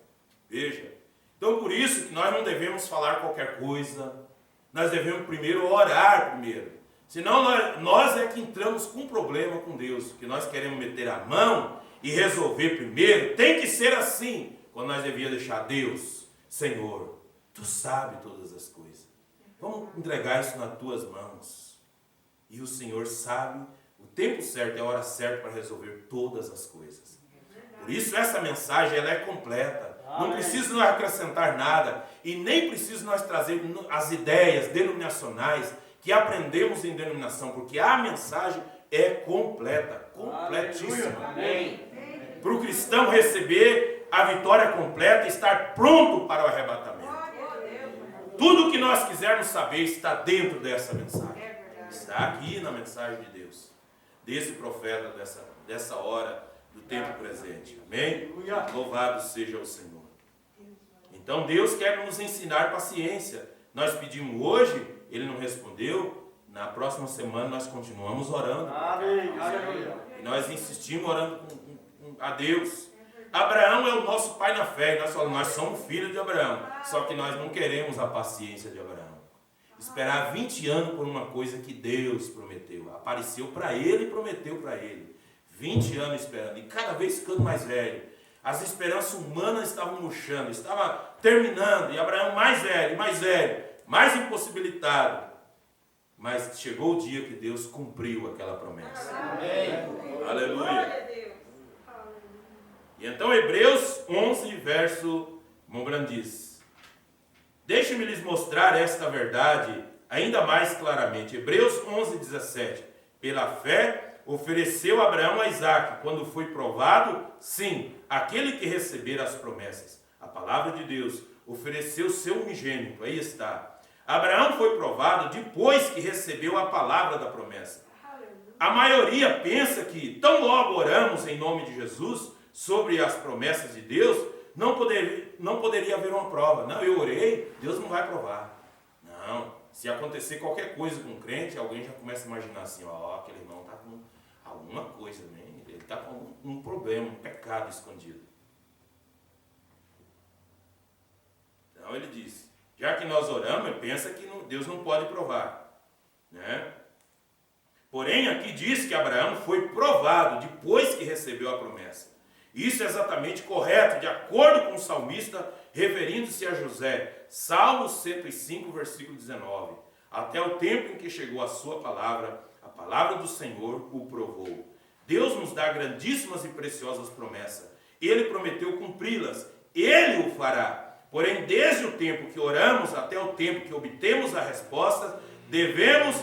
Veja. Então por isso que nós não devemos falar qualquer coisa. Nós devemos primeiro orar primeiro. Senão nós é que entramos com problema com Deus. Que nós queremos meter a mão e resolver primeiro. Tem que ser assim. Quando nós devíamos deixar Deus, Senhor, Tu sabes todas as coisas. Vamos entregar isso nas Tuas mãos. E o Senhor sabe o tempo certo, a hora certa para resolver todas as coisas. Por isso essa mensagem ela é completa. Não precisa nós acrescentar nada. E nem precisa nós trazer as ideias denominacionais que aprendemos em denominação. Porque a mensagem é completa. Completíssima. Para o cristão receber a vitória completa e estar pronto para o arrebatamento. Tudo que nós quisermos saber está dentro dessa mensagem. Está aqui na mensagem de Deus. Desse profeta, dessa hora do tempo presente. Amém? Louvado seja o Senhor. Então Deus quer nos ensinar paciência. Nós pedimos hoje, Ele não respondeu. Na próxima semana nós continuamos orando. Amém. E nós insistimos orando a Deus. Abraão é o nosso pai na fé. Nós somos filhos de Abraão. Só que nós não queremos a paciência de Abraão. Esperar 20 anos por uma coisa que Deus prometeu. Apareceu para ele e prometeu para ele. 20 anos esperando. E cada vez ficando mais velho. As esperanças humanas estavam murchando. Estava terminando. E Abraão mais velho, mais impossibilitado. Mas chegou o dia que Deus cumpriu aquela promessa. Amém. Aleluia. E então Hebreus 11, verso Mombran diz: deixe-me lhes mostrar esta verdade ainda mais claramente. Hebreus 11, 17. Pela fé ofereceu Abraão a Isaque, quando foi provado, sim, aquele que recebera as promessas. A palavra de Deus ofereceu seu unigênito. Aí está. Abraão foi provado depois que recebeu a palavra da promessa. A maioria pensa que, tão logo oramos em nome de Jesus sobre as promessas de Deus, não poderia haver uma prova. Não, eu orei, Deus não vai provar. Não, se acontecer qualquer coisa com um crente, alguém já começa a imaginar assim, ó, aquele irmão está com alguma coisa, né? Ele está com um problema, um pecado escondido. Então ele disse, já que nós oramos, ele pensa que Deus não pode provar, né? Porém, aqui diz que Abraão foi provado depois que recebeu a promessa. Isso é exatamente correto, de acordo com o salmista, referindo-se a José. Salmo 105, versículo 19. Até o tempo em que chegou a sua palavra, a palavra do Senhor o provou. Deus nos dá grandíssimas e preciosas promessas. Ele prometeu cumpri-las. Ele o fará. Porém, desde o tempo que oramos até o tempo que obtemos a resposta, devemos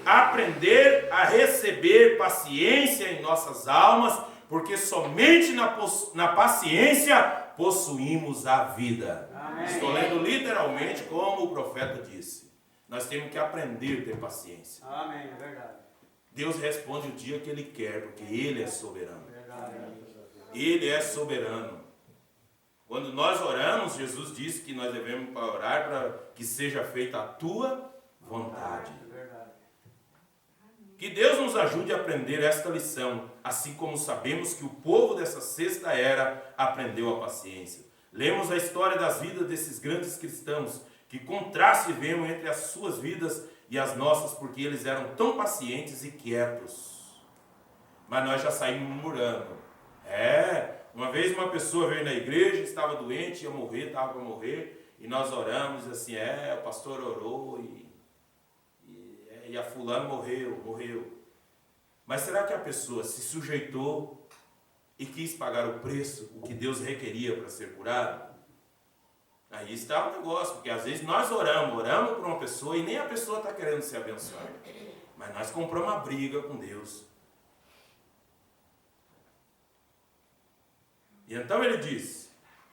aprender a receber paciência em nossas almas, porque somente na paciência possuímos a vida. Amém. Estou lendo literalmente como o profeta disse. Nós temos que aprender a ter paciência. Amém, é verdade. Deus responde o dia que Ele quer, porque Ele é soberano. Verdade. Ele é soberano. Quando nós oramos, Jesus disse que nós devemos orar para que seja feita a Tua vontade. Que Deus nos ajude a aprender esta lição, assim como sabemos que o povo dessa sexta era aprendeu a paciência. Lemos a história das vidas desses grandes cristãos, que contraste vemos entre as suas vidas e as nossas, porque eles eram tão pacientes e quietos. Mas nós já saímos murmurando. Uma vez uma pessoa veio na igreja, estava doente, ia morrer, estava para morrer, e nós oramos assim, o pastor orou e a fulano morreu. Mas será que a pessoa se sujeitou e quis pagar o preço, o que Deus requeria para ser curado? Aí está o negócio, porque às vezes nós oramos por uma pessoa e nem a pessoa está querendo ser abençoada. Mas nós compramos uma briga com Deus. E então ele diz,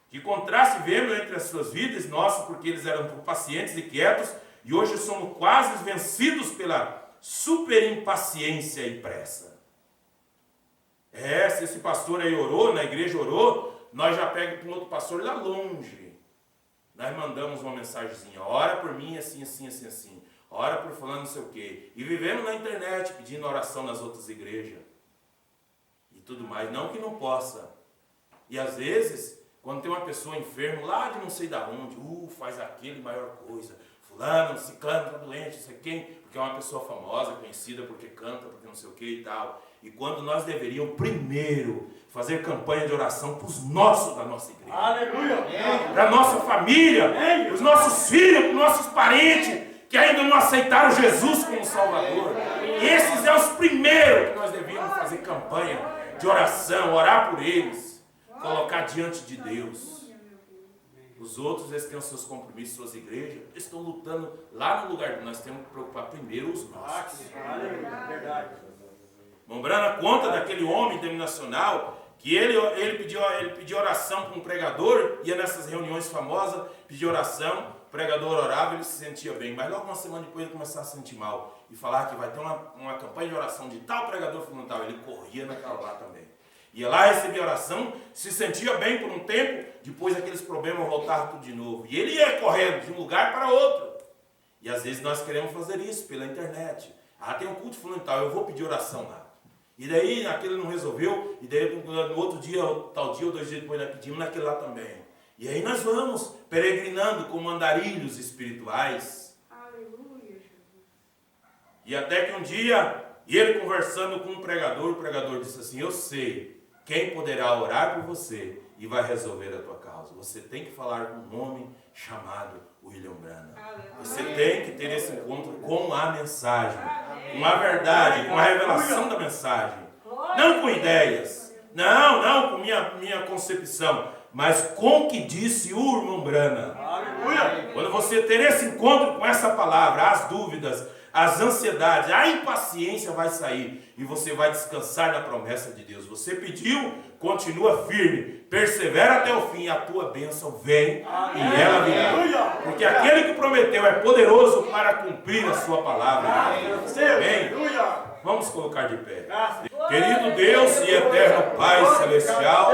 que contraste vemos entre as suas vidas nossas, porque eles eram pacientes e quietos, e hoje somos quase vencidos pela super impaciência e pressa. Se esse pastor aí orou, na igreja orou, nós já pegamos para um outro pastor lá longe. Nós mandamos uma mensagenzinha, ora por mim, assim, assim, assim, assim. Ora por fulano, não sei o quê. E vivemos na internet, pedindo oração nas outras igrejas. E tudo mais. Não que não possa. E às vezes, quando tem uma pessoa enferma, lá de não sei da onde, faz aquele maior coisa. Fulano, ciclano, está doente, não sei quem. Porque é uma pessoa famosa, conhecida, porque canta, porque não sei o que e tal. E quando nós deveríamos primeiro fazer campanha de oração para os nossos da nossa igreja. Aleluia! Para a nossa família, para os nossos filhos, para os nossos parentes, que ainda não aceitaram Jesus como Salvador. E esses são os primeiros que nós devíamos fazer campanha de oração, orar por eles, colocar diante de Deus. Os outros, eles têm os seus compromissos, suas igrejas, eles estão lutando lá no lugar. Nós temos que preocupar primeiro os nossos. Verdade. Lembrando a conta daquele homem denominacional, que ele pediu oração para um pregador, ia nessas reuniões famosas, pediu oração, o pregador orava, ele se sentia bem, mas logo uma semana depois ele começava a se sentir mal, e falar que vai ter uma campanha de oração de tal pregador fundamental, ele corria naquela lá também. Ia lá, recebia oração, se sentia bem por um tempo, depois aqueles problemas voltavam tudo de novo. E ele ia correndo de um lugar para outro. E às vezes nós queremos fazer isso pela internet. Tem um culto fundamental, eu vou pedir oração lá. E daí aquele não resolveu, e daí no outro dia, tal dia ou 2 dias depois nós pedimos naquele lá também. E aí nós vamos peregrinando como andarilhos espirituais. Aleluia. E até que um dia, ele conversando com o pregador disse assim, eu sei quem poderá orar por você e vai resolver a tua causa. Você tem que falar com um homem chamado William Branham. Você tem que ter esse encontro com a mensagem, com a verdade, com a revelação da mensagem. Não com ideias, não com minha concepção, mas com o que disse o irmão Branham. Quando você ter esse encontro com essa palavra, as dúvidas, as ansiedades, a impaciência vai sair e você vai descansar na promessa de Deus. Você pediu, continua firme, persevera até o fim, a tua bênção vem e ela virá. Porque aquele que prometeu é poderoso para cumprir a sua palavra. Amém? Vamos colocar de pé. Querido Deus e eterno Pai Celestial,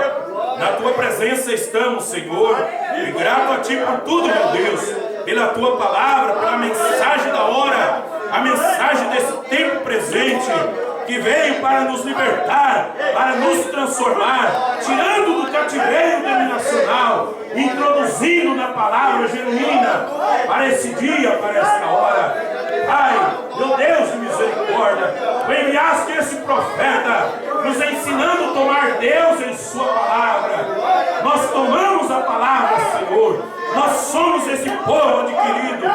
na tua presença estamos, Senhor, e grato a ti por tudo, meu Deus, pela tua palavra, pela mensagem da hora, a mensagem desse tempo presente, que veio para nos libertar, para nos transformar, tirando do cativeiro denominacional, introduzindo na palavra genuína, para esse dia, para esta hora. Pai, meu Deus de misericórdia, tu enviaste esse profeta, nos ensinando a tomar Deus em sua palavra. Nós tomamos a palavra, Senhor. Nós somos esse povo adquirido,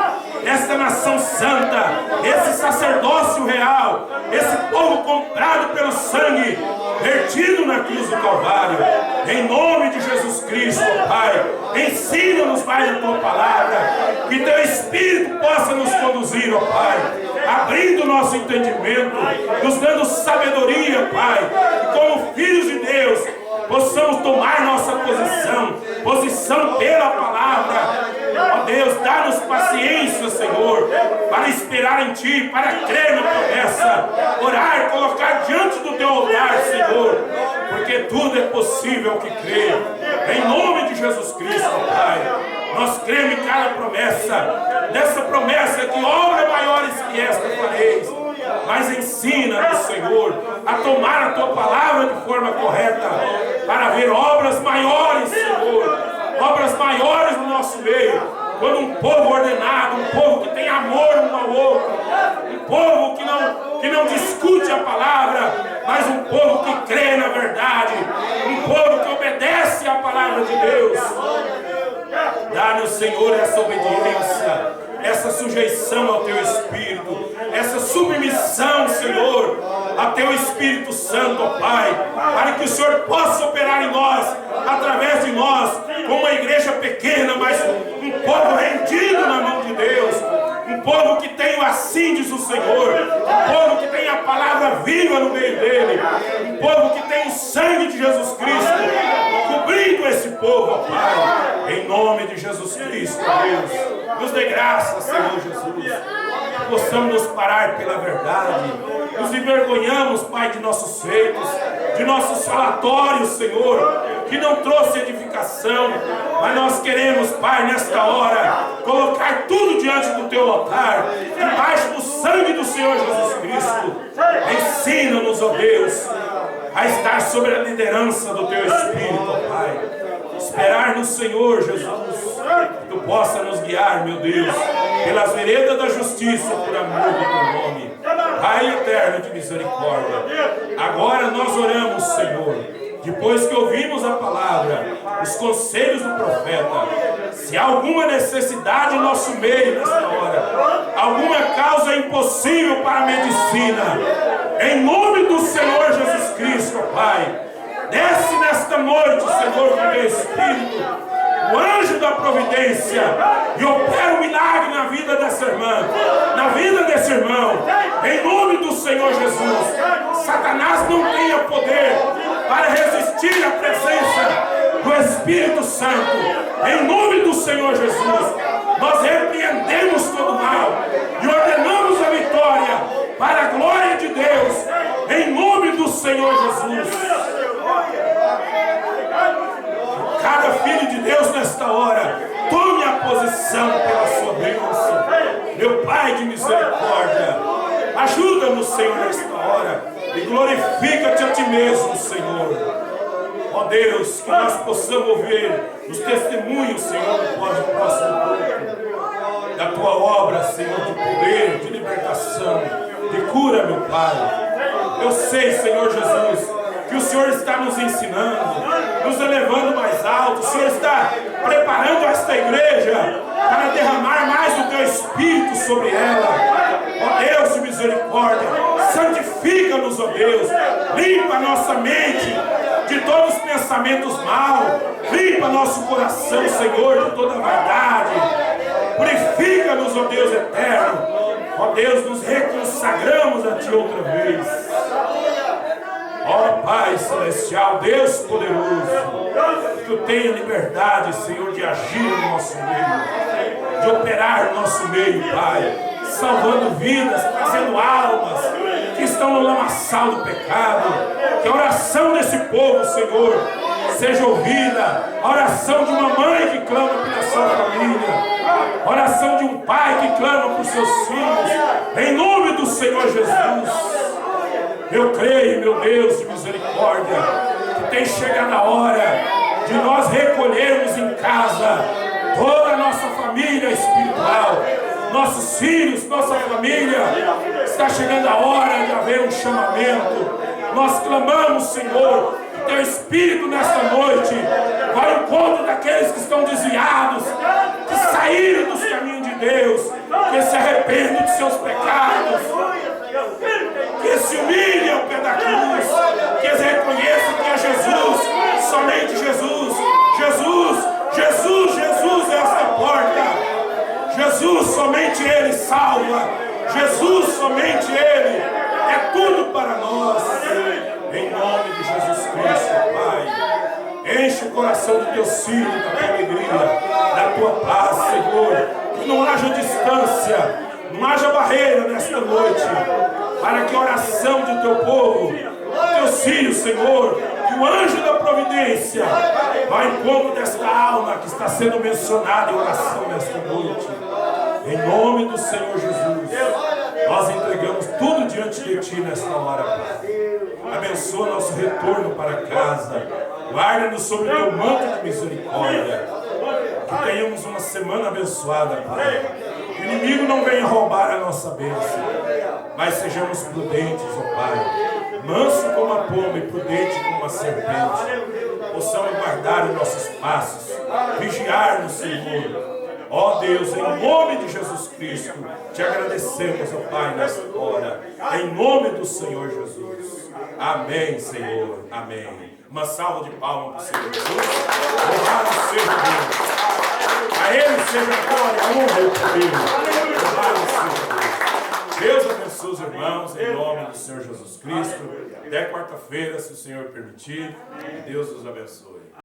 esta nação santa, esse sacerdócio real, esse povo comprado pelo sangue, vertido na cruz do Calvário. Em nome de Jesus Cristo, Pai, ensina-nos mais a tua palavra, que teu Espírito possa nos conduzir, ó Pai, abrindo o nosso entendimento, nos dando sabedoria, Pai, e como filhos de Deus, possamos tomar nossa posição pela palavra. Ó Deus, dá-nos paciência, Senhor, para esperar em Ti, para crer na promessa, orar, colocar diante do Teu altar, Senhor, porque tudo é possível que crê. Em nome de Jesus Cristo, Pai, nós cremos em cada promessa, dessa promessa que obras maiores que esta fareis. Mas ensina-nos, Senhor, a tomar a Tua palavra de forma correta, para ver obras maiores, Senhor, obras maiores no nosso meio, quando um povo ordenado, um povo que tem amor um ao outro, um povo que não discute a palavra, mas um povo que crê na verdade, um povo que obedece à palavra de Deus. Dá-nos, Senhor, essa obediência, essa sujeição ao Teu Espírito, essa submissão, Senhor, a Teu Espírito Santo, ó Pai, para que o Senhor possa operar em nós, através de nós, como uma igreja pequena, mas um povo rendido na mão de Deus, um povo que tem o assim diz o Senhor, um povo que tem a palavra viva no meio dele, um povo que tem o sangue de Jesus Cristo, cobrindo esse povo, ó Pai, em nome de Jesus Cristo, Deus. Nos dê graça, Senhor Jesus, possamos nos parar pela verdade, nos envergonhamos, Pai, de nossos feitos, de nossos falatórios, Senhor, que não trouxe edificação, mas nós queremos, Pai, nesta hora, colocar tudo diante do Teu altar, debaixo do sangue do Senhor Jesus Cristo. Ensina-nos, ó Deus, a estar sobre a liderança do Teu Espírito, ó Pai. Esperar no Senhor, Jesus, que Tu possa nos guiar, meu Deus, pelas veredas da justiça, por amor do Teu nome. Pai eterno de misericórdia, agora nós oramos, Senhor, depois que ouvimos a palavra, os conselhos do profeta. Se há alguma necessidade em nosso meio nesta hora, alguma causa impossível para a medicina, em nome do Senhor Jesus Cristo, Pai, desce nesta noite, Senhor, com Teu Espírito, o anjo da providência, e opera um milagre na vida dessa irmã, na vida desse irmão, em nome do Senhor Jesus. Satanás não tenha poder para resistir à presença do Espírito Santo, em nome do Senhor Jesus. Nós repreendemos todo mal e ordenamos a vitória para a glória de Deus, em nome do Senhor Jesus. Cada filho de Deus nesta hora, tome a posição pela sua bênção. Meu Pai de misericórdia, ajuda-nos, Senhor, nesta hora, e glorifica-te a Ti mesmo, Senhor. Ó Deus, que nós possamos ouvir os testemunhos, Senhor, do próximo culto, da Tua obra, Senhor, de poder, de libertação, de cura, meu Pai. Eu sei, Senhor Jesus, que o Senhor está nos ensinando, nos elevando mais alto. O Senhor está preparando esta igreja para derramar mais o Teu Espírito sobre ela. Ó Deus de misericórdia, santifica-nos, ó Deus, limpa a nossa mente de todos os pensamentos maus, limpa nosso coração, Senhor, de toda maldade, purifica-nos, ó Deus eterno. Ó Deus, nos reconsagramos a Ti outra vez. Ó Pai Celestial, Deus poderoso, que Tu tenha liberdade, Senhor, de agir no nosso meio, de operar no nosso meio, Pai, salvando vidas, trazendo almas que estão no lamaçal do pecado. Que a oração desse povo, Senhor, seja ouvida, a oração de uma mãe que clama pela sua família, a oração de um pai que clama por seus filhos, em nome do Senhor Jesus. Eu creio, meu Deus de misericórdia, que tem chegado a hora de nós recolhermos em casa toda a nossa família espiritual, nossos filhos, nossa família. Está chegando a hora de haver um chamamento. Nós clamamos, Senhor, que Teu Espírito nesta noite vai ao encontro daqueles que estão desviados, que saíram dos caminhos de Deus, que se arrependem de seus pecados, que se humilhem ao pé da cruz, que eles reconheçam que é Jesus, somente Jesus. Jesus é esta porta. Jesus, somente Ele salva. Jesus, somente Ele é tudo para nós. Em nome de Jesus Cristo, Pai, enche o coração do Teus filhos da Tua alegria, da Tua paz, Senhor. Que não haja distância, não haja barreira nesta noite, para que a oração do Teu povo, Teus filhos, Senhor, que o anjo da providência vá em encontro desta alma que está sendo mencionada em oração nesta noite. Em nome do Senhor Jesus, nós entregamos tudo diante de Ti nesta hora, Pai. Abençoa nosso retorno para casa. Guarda-nos sobre o Teu manto de misericórdia. Que tenhamos uma semana abençoada, Pai. Que o inimigo não venha roubar a nossa bênção, mas sejamos prudentes, ó Pai. Manso como a pomba e prudente como a serpente. Possamos guardar os nossos passos, vigiar no Senhor. Ó Deus, em nome de Jesus Cristo, Te agradecemos, ó Pai, nesta hora. Em nome do Senhor Jesus. Amém, Senhor. Amém. Uma salva de palmas para o Senhor Jesus. Louvado seja Deus. A Ele seja a glória, a honra e o poder. Louvado seja Deus. Deus abençoe os irmãos, em nome do Senhor Jesus Cristo. Até quarta-feira, se o Senhor permitir. Que Deus os abençoe.